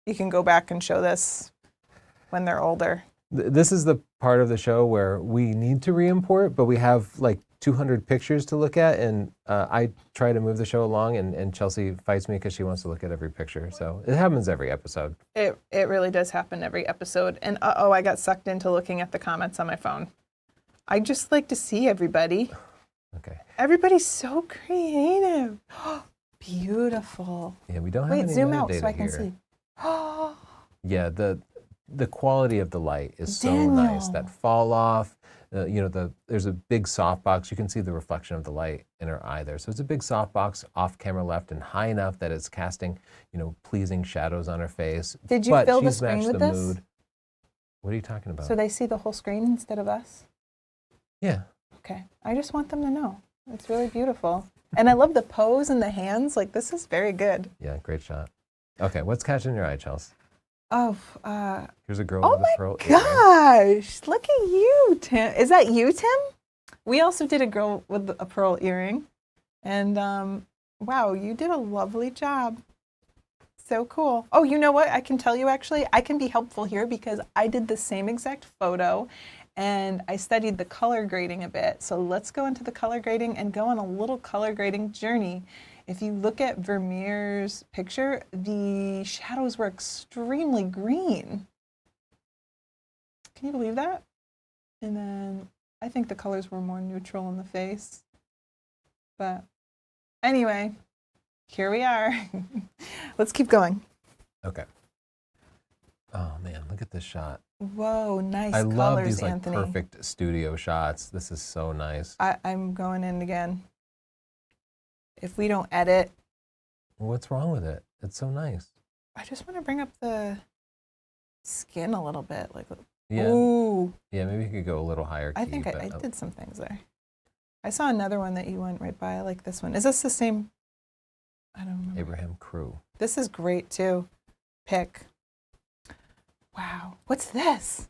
you can go back and show this when they're older. This is the part of the show where we need to re-import, but we have like 200 pictures to look at, and I try to move the show along, and Chelsea fights me because she wants to look at every picture. So it happens every episode. It really does happen every episode. And I got sucked into looking at the comments on my phone. I just like to see everybody. Okay. Everybody's so creative. Beautiful. Yeah, we don't have any zoom metadata out so I can here. see. Yeah, the quality of the light is so Daniel. nice. That fall off, there's a big softbox. You can see the reflection of the light in her eye there. So it's a big softbox off camera left and high enough that it's casting, pleasing shadows on her face. Did you but fill the she's screen matched with the this? mood. What are you talking about? So they see the whole screen instead of us? Yeah. Okay. I just want them to know. It's really beautiful. And I love the pose and the hands. Like, this is very good. Yeah, great shot. Okay, what's catching your eye, Chelsea? Oh, Here's a girl oh with a pearl my earring. gosh. Look at you, Tim. Is that you, Tim? We also did a girl with a pearl earring. And wow, you did a lovely job. So cool. Oh, you know what? I can tell you actually, I can be helpful here because I did the same exact photo and I studied the color grading a bit. So let's go into the color grading and go on a little color grading journey. If you look at Vermeer's picture, the shadows were extremely green. Can you believe that? And then I think the colors were more neutral in the face. But Anyway, here we are. Let's keep going. Okay. Oh man, look at this shot. Whoa, nice I colors, love these like Anthony. perfect studio shots. This is so nice. I'm going in again. If we don't edit, What's wrong with it? It's so nice. I just want to bring up the skin a little bit. Like, Yeah. ooh, Yeah, maybe you could go a little higher key. I think but, I did some things there. I saw another one that you went right by. I like this one. Is this the same? I don't remember. Abraham Crew. This is great too. Pick. Wow. What's this?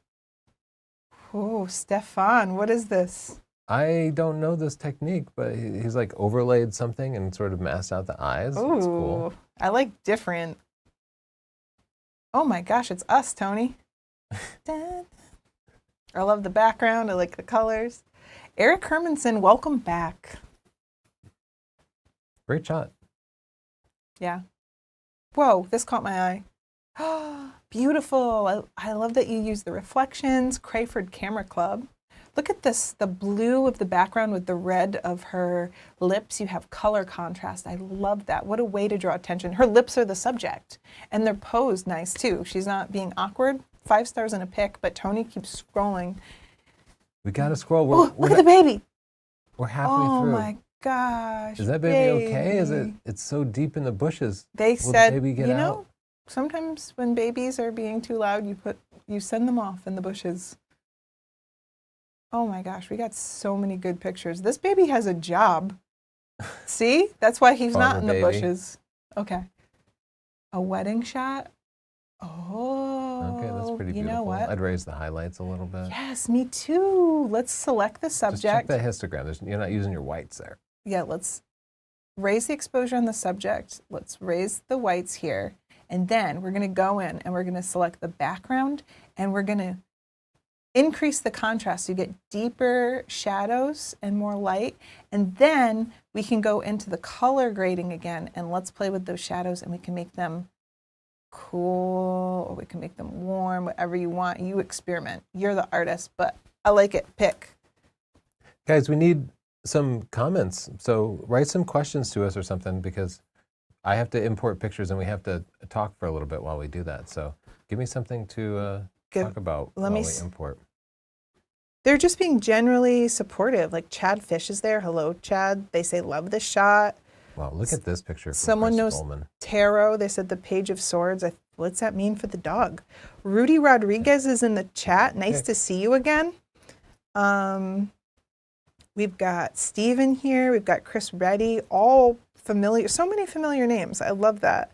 Oh, Stefan, what is this? I don't know this technique, but he's like overlaid something and sort of masked out the eyes. Ooh, It's cool. I like different. Oh my gosh, it's us, Tony. Dun. I love the background. I like the colors. Eric Hermanson, welcome back. Great shot. Yeah. Whoa, this caught my eye. Beautiful. I love that you use the reflections. Crayford Camera Club. Look at this, the blue of the background with the red of her lips. You have color contrast. I love that. What a way to draw attention. Her lips are the subject, and they're posed nice too. She's not being awkward. 5 stars in a pic, but Tony keeps scrolling. We gotta scroll. Look at the baby. We're halfway Oh through. my gosh. Is that baby okay? It's so deep in the bushes. They Will the said, baby get you out? know, sometimes when babies are being too loud, you send them off in the bushes. Oh my gosh, we got so many good pictures. This baby has a job. See? That's why he's not Farmer in the baby. bushes. Okay. A wedding shot? Oh. Okay, that's pretty you beautiful. know what? I'd raise the highlights a little bit. Yes, me too. Let's select the Just check subject. that histogram. You're not using your whites there. Yeah, let's raise the exposure on the subject. Let's raise the whites here. And then we're going to go in and we're going to select the background and we're going to increase the contrast. You get deeper shadows and more light. And then we can go into the color grading again and let's play with those shadows and we can make them cool or we can make them warm, whatever you want. You experiment. You're the artist, but I like it. Pick. Guys, we need some comments. So write some questions to us or something because I have to import pictures and we have to talk for a little bit while we do that. So give me something to talk about while we import. They're just being generally supportive. Like Chad Fish is there. Hello, Chad. They say, love this shot. Wow, look at this picture. From Someone Chris knows Coleman. tarot. They said the Page of Swords. What's that mean for the dog? Rudy Rodriguez is in the chat. Nice to see you again. We've got Steven here. We've got Chris Reddy. All familiar. So many familiar names. I love that.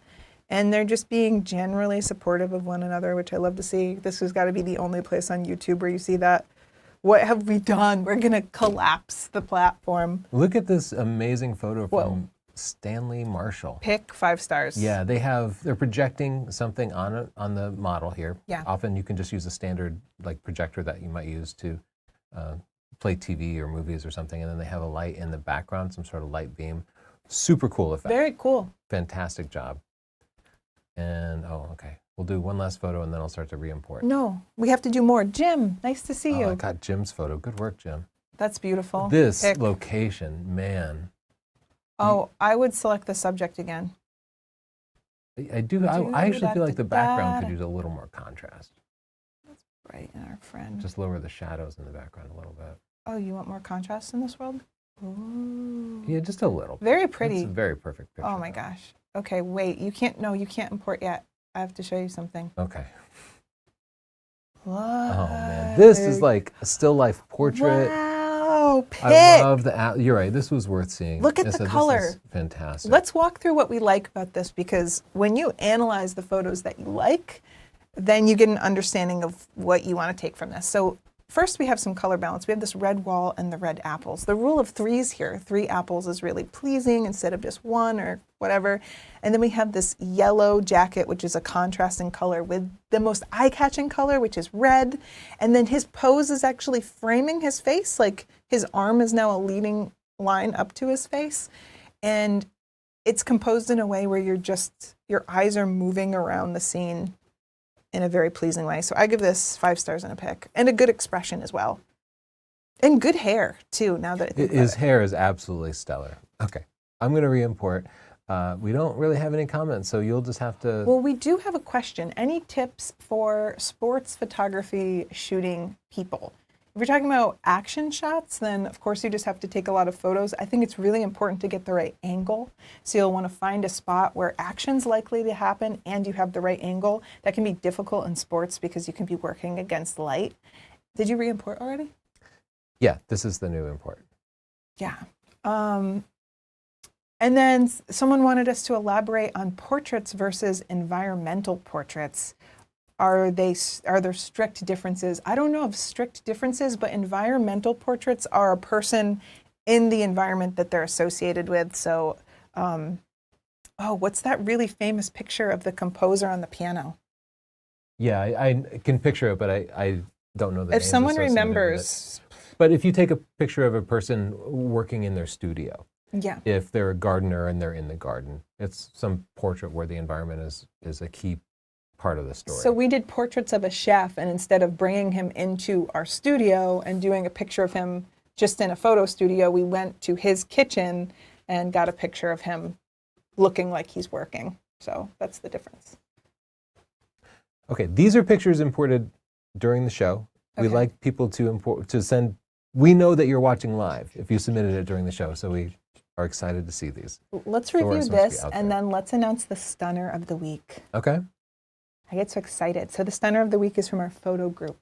And they're just being generally supportive of one another, which I love to see. This has got to be the only place on YouTube where you see that. What have we done? We're going to collapse the platform. Look at this amazing photo Whoa. from Stanley Marshall. Pick 5 stars. Yeah, they're projecting something on the model here. Yeah. Often you can just use a standard like projector that you might use to play TV or movies or something, and then they have a light in the background, some sort of light beam. Super cool effect. Very cool. Fantastic job. And okay. We'll do one last photo and then I'll start to re-import. No, we have to do more. Jim, nice to see you. I got Jim's photo. Good work, Jim. That's beautiful. This Pick. location, man. Oh, I would select the subject again. I actually feel like the background could use a little more contrast. Right in our friend. Just lower the shadows in the background a little bit. Oh, you want more contrast in this world? Ooh. Yeah, just a little. Very pretty. It's a very perfect picture. Oh my gosh. Okay, wait. You can't import yet. I have to show you something. Okay. Look. Oh man, this is like a still life portrait. Wow, pick. I love you're right. This was worth seeing. Look at the color. This is fantastic. Let's walk through what we like about this because when you analyze the photos that you like, then you get an understanding of what you want to take from this. So first we have some color balance. We have this red wall and the red apples. The rule of 3s here, 3 apples is really pleasing instead of just 1 or whatever. And then we have this yellow jacket, which is a contrasting color with the most eye-catching color, which is red. And then his pose is actually framing his face, like his arm is now a leading line up to his face. And it's composed in a way where your eyes are moving around the scene in a very pleasing way. So I give this 5 stars and a pick. And a good expression as well. And good hair, too, now that I think about His hair is absolutely stellar. Okay. I'm going to re-import. We don't really have any comments, so you'll just have to. Well, we do have a question. Any tips for sports photography shooting people? If you're talking about action shots, then of course you just have to take a lot of photos. I think it's really important to get the right angle. So you'll want to find a spot where action's likely to happen and you have the right angle. That can be difficult in sports because you can be working against light. Did you re-import already? Yeah, this is the new import. Yeah. And then someone wanted us to elaborate on portraits versus environmental portraits. Are there strict differences? I don't know of strict differences, but environmental portraits are a person in the environment that they're associated with. So, what's that really famous picture of the composer on the piano? Yeah, I can picture it, but I don't know the If names someone associated with remembers, it. But if you take a picture of a person working in their studio, yeah. if they're a gardener and they're in the garden, it's some portrait where the environment is a key part of the story. So we did portraits of a chef, and instead of bringing him into our studio and doing a picture of him just in a photo studio, we went to his kitchen and got a picture of him looking like he's working. So that's the difference. Okay, these are pictures imported during the show. We Okay. like people to send. We know that you're watching live if you submitted it during the show, so we are excited to see these. Let's Stories review must be this, out and there. then let's announce the stunner of the week. Okay. I get so excited. So the stunner of the week is from our photo group.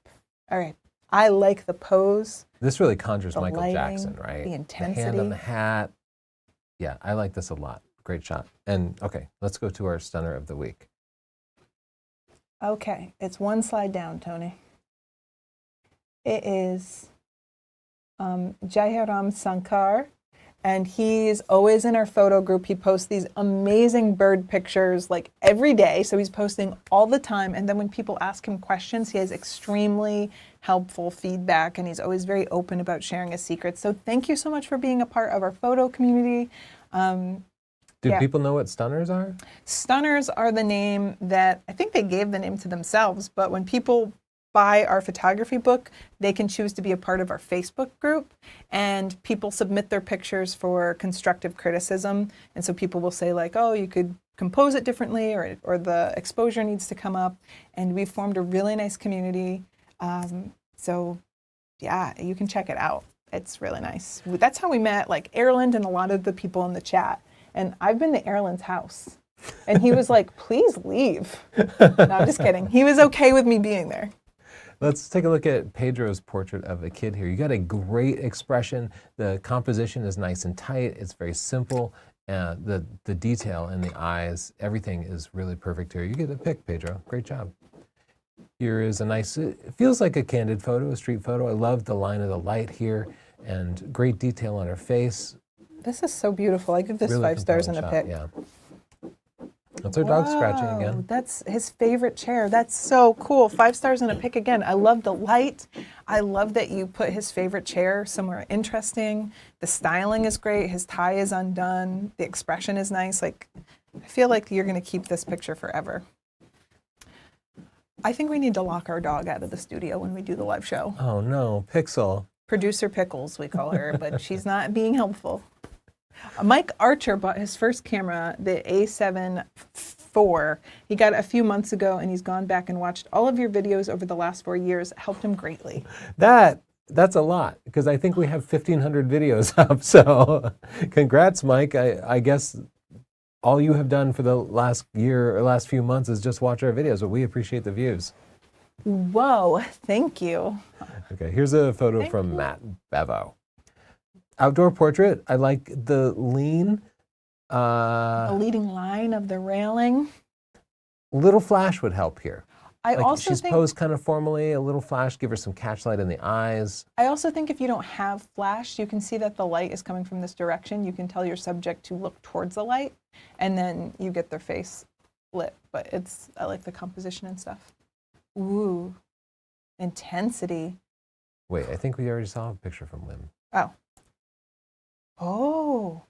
All right. I like the pose. This really conjures The Michael lighting, Jackson, right? the hand intensity. on the hat. Yeah, I like this a lot. Great shot. And okay, let's go to our stunner of the week. Okay, it's one slide down, Tony. It is Jairam Sankar, and he's always in our photo group. He posts these amazing bird pictures like every day, so he's posting all the time. And then when people ask him questions, he has extremely helpful feedback, and he's always very open about sharing his secrets. So thank you so much for being a part of our photo community. Do Yeah. people know what stunners are? Stunners are the name that, I think they gave the name to themselves, but when people buy our photography book, they can choose to be a part of our Facebook group, and people submit their pictures for constructive criticism. And so people will say like, oh, you could compose it differently, or the exposure needs to come up. And we've formed a really nice community. So yeah, you can check it out. It's really nice. That's how we met like Erland and a lot of the people in the chat. And I've been to Erland's house. And he was like, please leave. No, I'm just kidding. He was okay with me being there. Let's take a look at Pedro's portrait of a kid here. You got a great expression. The composition is nice and tight. It's very simple. The detail in the eyes, everything is really perfect here. You get a pick, Pedro. Great job. Here is a nice, it feels like a candid photo, a street photo. I love the line of the light here and great detail on her face. This is so beautiful. I give this Really 5 stars and a compelling pick. shot, yeah. That's our dog scratching Whoa, again. That's his favorite chair. That's so cool. 5 stars and a pick again. I love the light. I love that you put his favorite chair somewhere interesting. The styling is great. His tie is undone. The expression is nice. Like, I feel like you're going to keep this picture forever. I think we need to lock our dog out of the studio when we do the live show. Oh no, Pixel. Producer Pickles, we call her, but she's not being helpful. Mike Archer bought his first camera, the A7 IV. He got it a few months ago, and he's gone back and watched all of your videos over the last 4 years. It helped him greatly. That's a lot, because I think we have 1,500 videos up. So congrats, Mike. I guess all you have done for the last year or last few months is just watch our videos, but we appreciate the views. Whoa, thank you. Okay, here's a photo from Matt Bevo. Outdoor portrait. I like the lean. The leading line of the railing. Little flash would help here. I Like also she's think posed kind of formally, a little flash, give her some catchlight in the eyes. if you don't have flash, you can see that the light is coming from this direction. You can tell your subject to look towards the light, and then you get their face lit. But I like the composition and stuff. Ooh, intensity. Wait, I think we already saw a picture from Lim. Oh,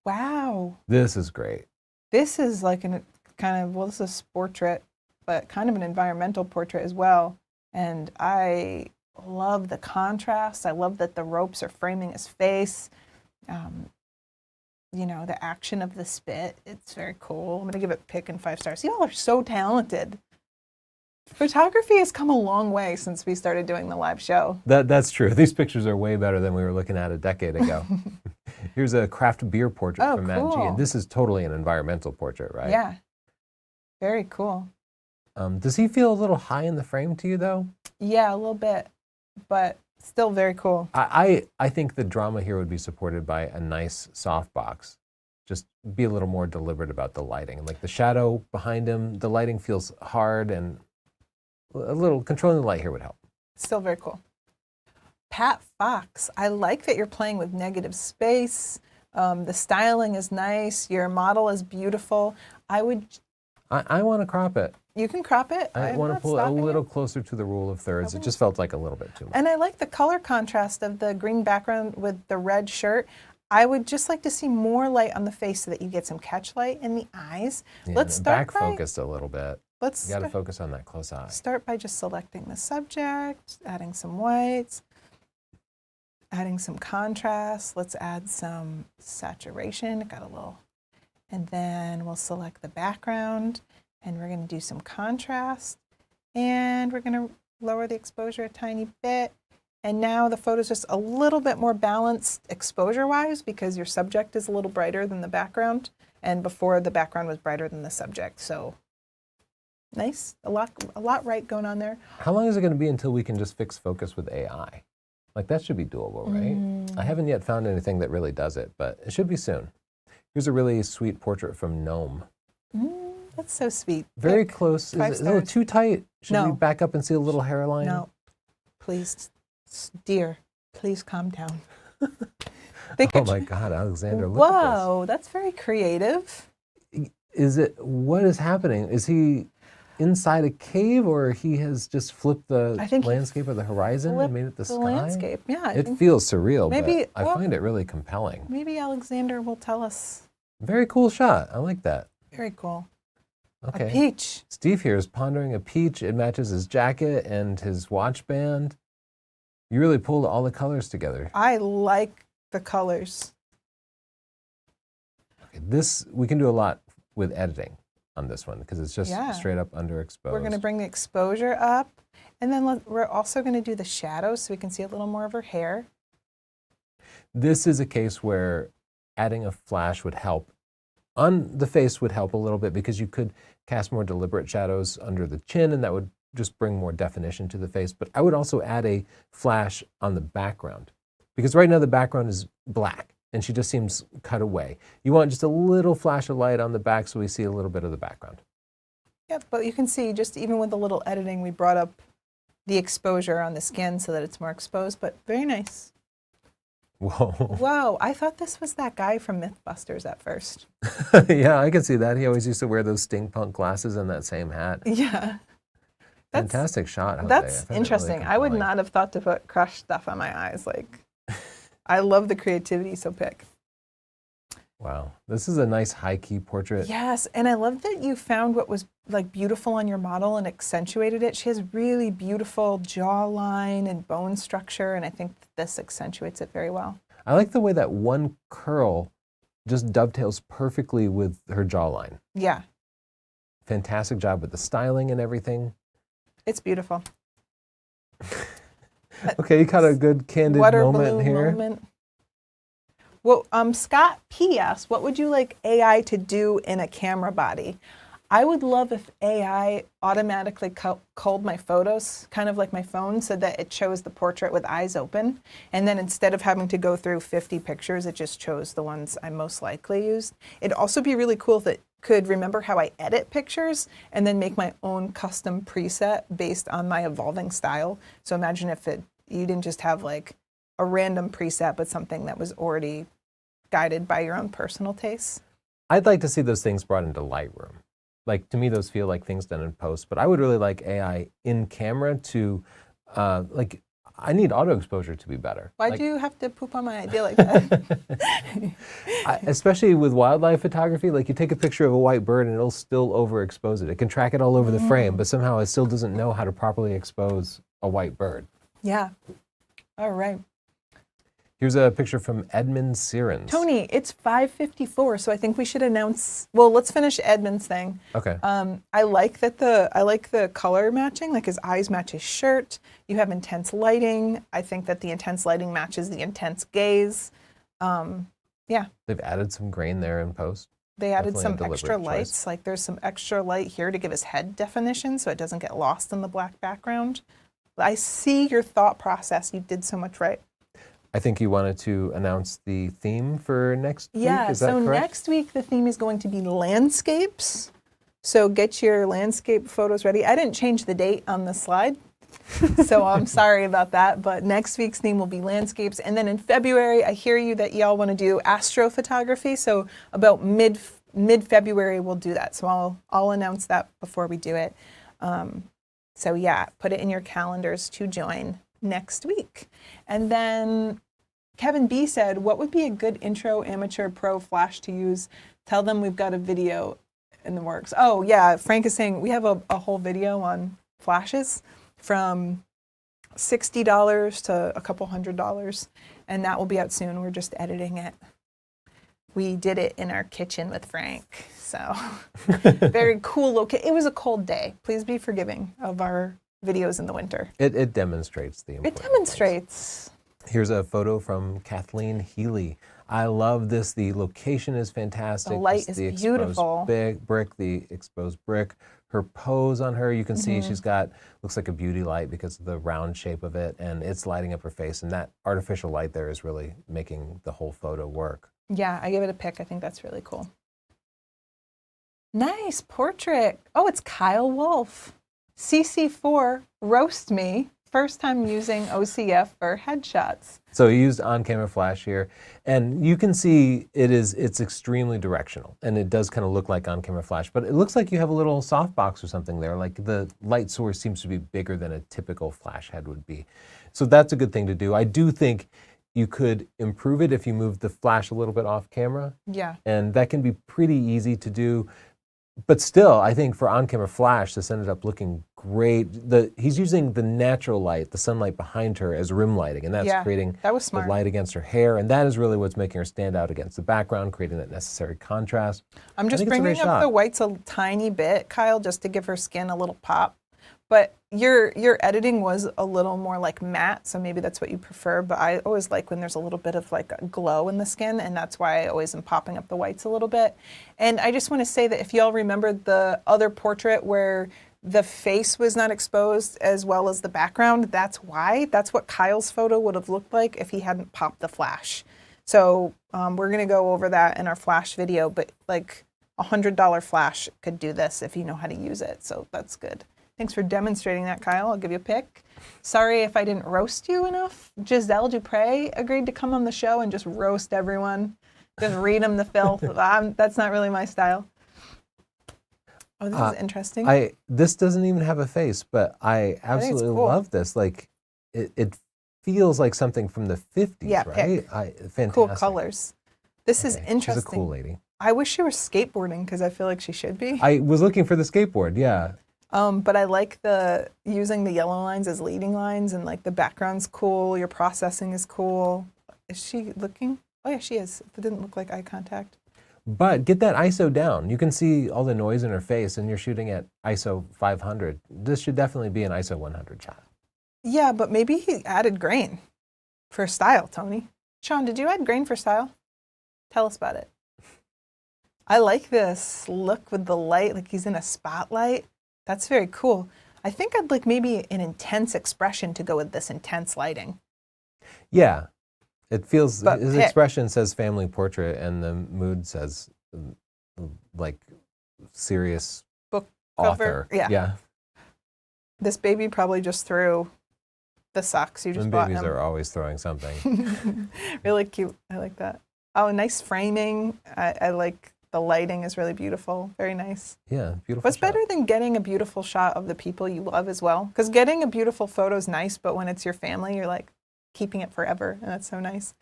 wow. This is great. This is like this is a portrait, but kind of an environmental portrait as well. And I love the contrast. I love that the ropes are framing his face. you know, the action of the spit. It's very cool. I'm going to give it pick and 5 stars. You all are so talented. Photography has come a long way since we started doing the live show. That's true. These pictures are way better than we were looking at a decade ago. Here's a craft beer portrait from Matt G. cool. And this is totally an environmental portrait, right? Yeah. Very cool. Does he feel a little high in the frame to you, though? Yeah, a little bit, but still very cool. I think the drama here would be supported by a nice softbox. Just be a little more deliberate about the lighting. Like the shadow behind him, the lighting feels hard, and a little controlling the light here would help. Still very cool. Pat Fox, I like that you're playing with negative space. The styling is nice. Your model is beautiful. I want to crop it. You can crop it. I I'm want to not pull it a stopping little you. closer to the rule of thirds. It just felt like a little bit too much. And I like the color contrast of the green background with the red shirt. I would just like to see more light on the face so that you get some catch light in the eyes. Yeah, Let's start back by focused a little bit. You got to let's focus on that close eye. start by just selecting the subject, adding some whites, adding some contrast. Let's add some saturation. Got a little, and then we'll select the background, and we're going to do some contrast, and we're going to lower the exposure a tiny bit. And now the photo's just a little bit more balanced exposure-wise because your subject is a little brighter than the background, and before the background was brighter than the subject. So nice, a lot right going on there. How long is it going to be until we can just fix focus with AI? Like that should be doable, right? I haven't yet found anything that really does it, but it should be soon. Here's a really sweet portrait from Gnome. That's so sweet. Very Pick close. 5 Is it a little stars. too tight? Should we No. back up and see a little hairline? No, please, dear, please calm down. They Oh could- my God, Alexander, look at Whoa, that's very creative. this. What is happening? Is he inside a cave or he has just flipped the I think he landscape of the horizon and made it the sky? landscape. Yeah, I It think feels surreal, maybe- but I well- find it really compelling. maybe Alexander will tell us. Very cool shot. I like that. Very cool. Okay. A peach. Steve here is pondering a peach. It matches his jacket and his watch band. You really pulled all the colors together. I like the colors. Okay, this, we can do a lot with editing on this one because it's just Yeah. straight up underexposed. We're going to bring the exposure up, and then we're also going to do the shadows so we can see a little more of her hair. This is a case where adding a flash would help. On the face would help a little bit because you could cast more deliberate shadows under the chin and that would just bring more definition to the face. But I would also add a flash on the background because right now the background is black and she just seems cut away. You want just a little flash of light on the back so we see a little bit of the background. Yeah, but you can see just even with a little editing, we brought up the exposure on the skin so that it's more exposed, but very nice. Whoa. Whoa, I thought this was that guy from Mythbusters at first. Yeah, I can see that. He always used to wear those steampunk glasses and that same hat. Yeah. That's, Fantastic shot, Jose. I that's found it really interesting. I would compelling. not have thought to put crushed stuff on my eyes. Like, I love the creativity, so pick. Wow, this is a nice high-key portrait. Yes, and I love that you found what was like beautiful on your model and accentuated it. She has really beautiful jawline and bone structure, and I think this accentuates it very well. I like the way that one curl just dovetails perfectly with her jawline. Yeah, Fantastic job with the styling and everything. it's beautiful. Okay, you got a good candid Water moment balloon here. moment. Well, Scott P asked, what would you like AI to do in a camera body? I would love if AI automatically culled my photos, kind of like my phone, so that it chose the portrait with eyes open. And then instead of having to go through 50 pictures, it just chose the ones I most likely used. It'd also be really cool if it could remember how I edit pictures and then make my own custom preset based on my evolving style. So imagine if you didn't just have like a random preset, but something that was already guided by your own personal tastes. I'd like to see those things brought into Lightroom. Like, to me, those feel like things done in post, but I would really like AI in camera to, I need auto exposure to be better. Why do you have to poop on my idea like that? Especially with wildlife photography, like you take a picture of a white bird and it'll still overexpose it. It can track it all over the frame, but somehow it still doesn't know how to properly expose a white bird. Yeah. All right. Here's a picture from Edmund Sirens. Tony, it's 5:54, so I think we should announce. Well, let's finish Edmund's thing. Okay. I like the color matching. Like his eyes match his shirt. You have intense lighting. I think that the intense lighting matches the intense gaze. Yeah. They've added some grain there in post. They added Definitely a some deliberate extra choice. lights. Like there's some extra light here to give his head definition, so it doesn't get lost in the black background. I see your thought process. You did so much right. I think you wanted to announce the theme for next week. Yeah, Is that so correct? next week the theme is going to be landscapes. So get your landscape photos ready. I didn't change the date on the slide, so I'm sorry about that. But next week's theme will be landscapes. And then in February, I hear you that y'all want to do astrophotography. So about mid-February, we'll do that. So I'll announce that before we do it. So yeah, put it in your calendars to join next week. And then Kevin B said, what would be a good intro amateur pro flash to use? Tell them we've got a video in the works. Oh yeah, Frank is saying we have a whole video on flashes from $60 to a couple $100, and that will be out soon. We're just editing it. We did it in our kitchen with Frank, so very cool location. It was a cold day. Please be forgiving of our videos in the winter. It demonstrates the It importance. demonstrates. Here's a photo from Kathleen Healy. I love this. The location is fantastic. The light This- is beautiful. The exposed brick. Her pose on her, you can see Mm-hmm. she's got, looks like a beauty light because of the round shape of it, and it's lighting up her face. And that artificial light there is really making the whole photo work. Yeah, I give it a pick. I think that's really cool. Nice portrait. Oh, it's Kyle Wolf. CC4, roast me. First time using OCF for headshots. So he used on-camera flash here, and you can see it's extremely directional, and it does kind of look like on-camera flash, but it looks like you have a little softbox or something there, like the light source seems to be bigger than a typical flash head would be. So that's a good thing to do. I do think you could improve it if you move the flash a little bit off camera, Yeah. and that can be pretty easy to do. But still, I think for on-camera flash, this ended up looking great. He's using the natural light, the sunlight behind her, as rim lighting, and that's Yeah, creating that was the smart. light against her hair, and that is really what's making her stand out against the background, creating that necessary contrast. I'm I just think it's a bringing great up shot. the whites a tiny bit, Kyle, just to give her skin a little pop. But your editing was a little more like matte, so maybe that's what you prefer. But I always like when there's a little bit of like a glow in the skin, and that's why I always am popping up the whites a little bit. And I just want to say that if y'all remember the other portrait where the face was not exposed as well as the background, that's why. That's what Kyle's photo would have looked like if he hadn't popped the flash. So we're going to go over that in our flash video, but like $100 flash could do this if you know how to use it. So that's good. Thanks for demonstrating that, Kyle. I'll give you a pick. Sorry if I didn't roast you enough. Giselle Dupre agreed to come on the show and just roast everyone. Just read them the filth. That's not really my style. Oh, this is interesting. This doesn't even have a face, but I absolutely cool. love this. Like, it feels like something from the 50s, Yeah, right? Fantastic. Cool colors. This is Okay, interesting. She's a cool lady. I wish she were skateboarding because I feel like she should be. I was looking for the skateboard, yeah. But I like using the yellow lines as leading lines, and like the background's cool. Your processing is cool. Is she looking? Oh yeah, she is. It didn't look like eye contact. But get that ISO down. You can see all the noise in her face, and you're shooting at ISO 500. This should definitely be an ISO 100 shot. Yeah, but maybe he added grain for style, Tony. Sean, did you add grain for style? Tell us about it. I like this look with the light, like he's in a spotlight. That's very cool. I think I'd like maybe an intense expression to go with this intense lighting. Yeah, it feels, But his pick. expression says family portrait, and the mood says like serious Book author. cover. Yeah. Yeah. This baby probably just threw the socks you just And bought babies him. are always throwing something. Really cute. I like that. Oh, nice framing. I like the lighting is really beautiful. Very nice. Yeah, beautiful What's shot. better than getting a beautiful shot of the people you love as well? Because getting a beautiful photo is nice, but when it's your family, you're like keeping it forever, and that's so nice.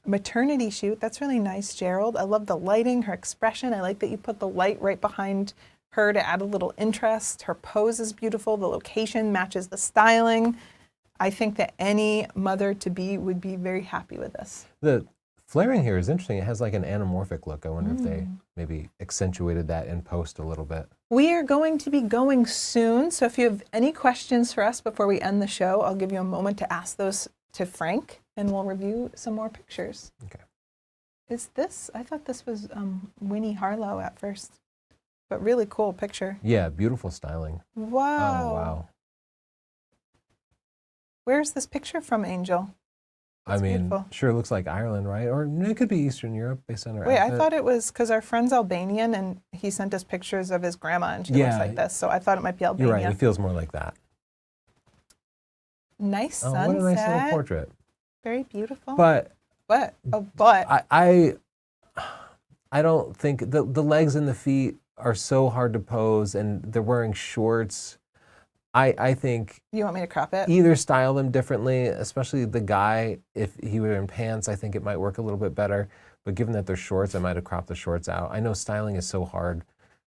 Maternity shoot. That's really nice, Gerald. I love the lighting, her expression. I like that you put the light right behind her to add a little interest. Her pose is beautiful. The location matches the styling. I think that any mother-to-be would be very happy with this. The flaring here is interesting. It has like an anamorphic look. I wonder if they maybe accentuated that in post a little bit. We are going to be going soon, so if you have any questions for us before we end the show, I'll give you a moment to ask those to Frank, and we'll review some more pictures. Okay. Is this? I thought this was Winnie Harlow at first, but really cool picture. Yeah, beautiful styling. Wow. Oh, wow. Where's this picture from, Angel? I mean, beautiful. sure looks like Ireland, right? Or it could be Eastern Europe based on her Wait, outfit. I thought it was because our friend's Albanian, and he sent us pictures of his grandma, and she looks like this, so I thought it might be Albania. You're right. It feels more like that. Nice Oh, sunset. what a nice little portrait. Very beautiful. But I don't think the legs and the feet are so hard to pose, and they're wearing shorts. I think You want me to crop it? either style them differently, especially the guy. If he were in pants, I think it might work a little bit better. But given that they're shorts, I might have cropped the shorts out. I know styling is so hard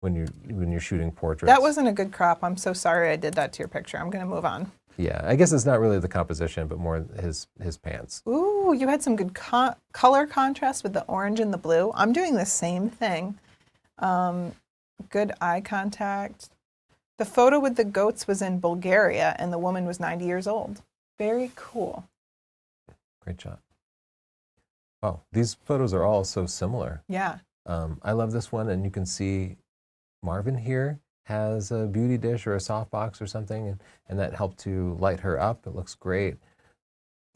when you're shooting portraits. That wasn't a good crop. I'm so sorry I did that to your picture. I'm going to move on. Yeah, I guess it's not really the composition, but more his pants. Ooh, you had some good color contrast with the orange and the blue. I'm doing the same thing. Good eye contact. The photo with the goats was in Bulgaria, and the woman was 90 years old. Very cool. Great shot. Oh, these photos are all so similar. Yeah. I love this one, and you can see Marvin here has a beauty dish or a softbox or something, and that helped to light her up. It looks great.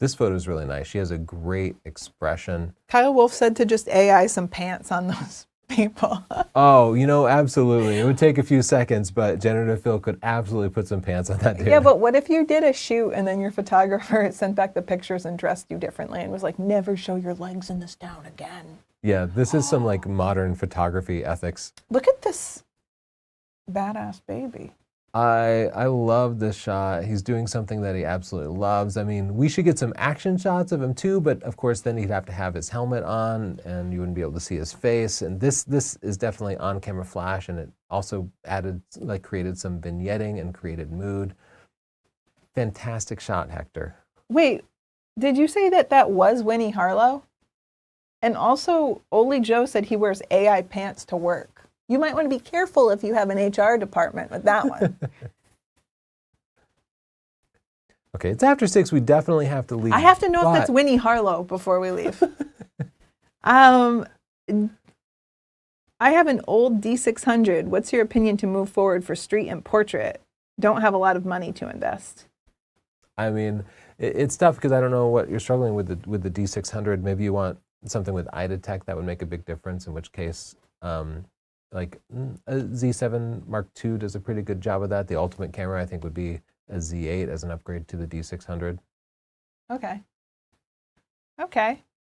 This photo is really nice. She has a great expression. Kyle Wolf said to just AI some pants on those people. Oh, absolutely. It would take a few seconds, but Generative Phil could absolutely put some pants on that dude. Yeah, but what if you did a shoot and then your photographer sent back the pictures and dressed you differently and was like, never show your legs in this down again? Yeah, this is some like modern photography ethics. Look at this badass baby. I love this shot. He's doing something that he absolutely loves. I mean, we should get some action shots of him too, but of course then he'd have to have his helmet on and you wouldn't be able to see his face. And this is definitely on-camera flash, and it also created some vignetting and created mood. Fantastic shot, Hector. Wait, did you say that was Winnie Harlow? And also, Oli Joe said he wears AI pants to work. You might want to be careful if you have an HR department with that one. Okay, it's after 6. We definitely have to leave. I have to know if that's Winnie Harlow before we leave. I have an old D600. What's your opinion to move forward for street and portrait? Don't have a lot of money to invest. I mean, it's tough because I don't know what you're struggling with the D600. Maybe you want something with eye detect that would make a big difference, in which case like a Z7 Mark II does a pretty good job of that. The ultimate camera, I think, would be a Z8 as an upgrade to the D600. Okay.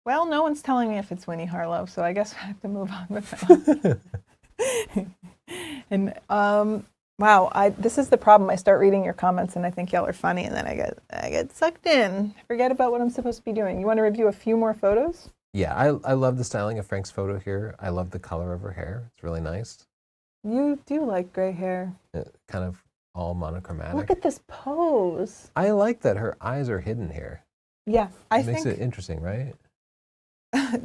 Well, no one's telling me if it's Winnie Harlow, so I guess I have to move on with that. And wow, this is the problem. I start reading your comments and I think y'all are funny, and then I get sucked in. Forget about what I'm supposed to be doing. You want to review a few more photos? Yeah, I love the styling of Frank's photo here. I love the color of her hair. It's really nice. You do like gray hair. Kind of all monochromatic. Look at this pose. I like that her eyes are hidden here. Yeah, I think. Makes think it interesting, right?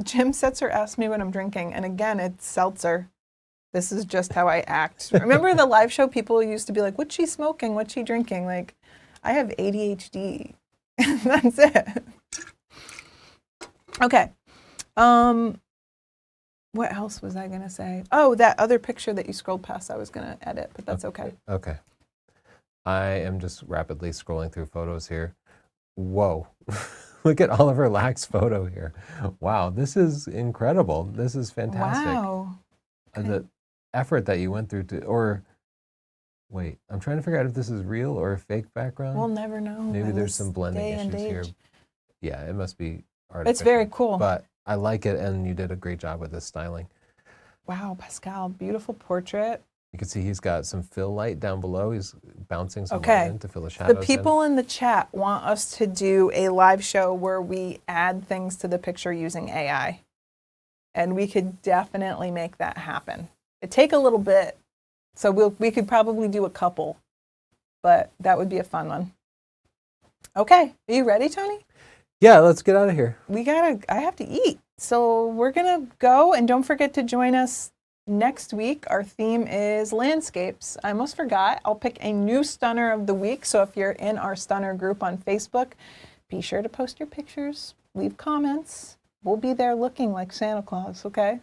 Jim Setzer asked me what I'm drinking, and again, it's seltzer. This is just how I act. Remember the live show, people used to be like, what's she smoking? What's she drinking? Like, I have ADHD. That's it. Okay. What else was I going to say? Oh, that other picture that you scrolled past, I was going to edit, but that's okay. Okay. I am just rapidly scrolling through photos here. Whoa. Look at Oliver Lack's photo here. Wow, this is incredible. This is fantastic. Wow. Okay. The effort that you went through wait, I'm trying to figure out if this is real or a fake background. We'll never know. Maybe there's some blending issues here. Yeah, it must be artificial. It's very cool. But I like it, and you did a great job with this styling. Wow, Pascal, beautiful portrait. You can see he's got some fill light down below. He's bouncing some light in to fill the shadows. The people in the chat want us to do a live show where we add things to the picture using AI. And we could definitely make that happen. It'd take a little bit, so we could probably do a couple, but that would be a fun one. Okay, are you ready, Tony? Yeah, let's get out of here. I have to eat. So we're going to go, and don't forget to join us next week. Our theme is landscapes. I almost forgot. I'll pick a new stunner of the week. So if you're in our stunner group on Facebook, be sure to post your pictures, leave comments. We'll be there looking like Santa Claus, okay?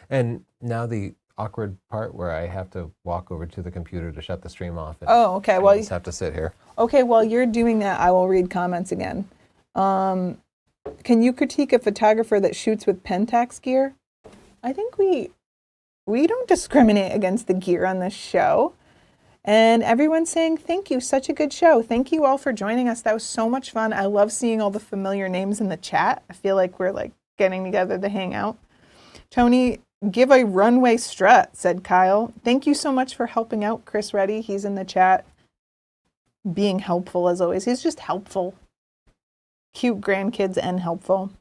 And now the awkward part where I have to walk over to the computer to shut the stream off. And Oh, okay. I Well, just have to sit here. okay, while you're doing that, I will read comments again. Can you critique a photographer that shoots with Pentax gear? I think we don't discriminate against the gear on this show. And everyone's saying, thank you, such a good show. Thank you all for joining us. That was so much fun. I love seeing all the familiar names in the chat. I feel like we're like getting together to hang out. Tony, give a runway strut, said Kyle. Thank you so much for helping out Chris Reddy. He's in the chat, being helpful as always. He's just helpful. Cute grandkids and helpful.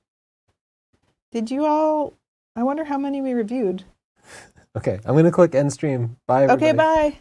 Did you all, I wonder how many we reviewed. Okay, I'm going to click end stream. Bye, everybody. Okay, bye.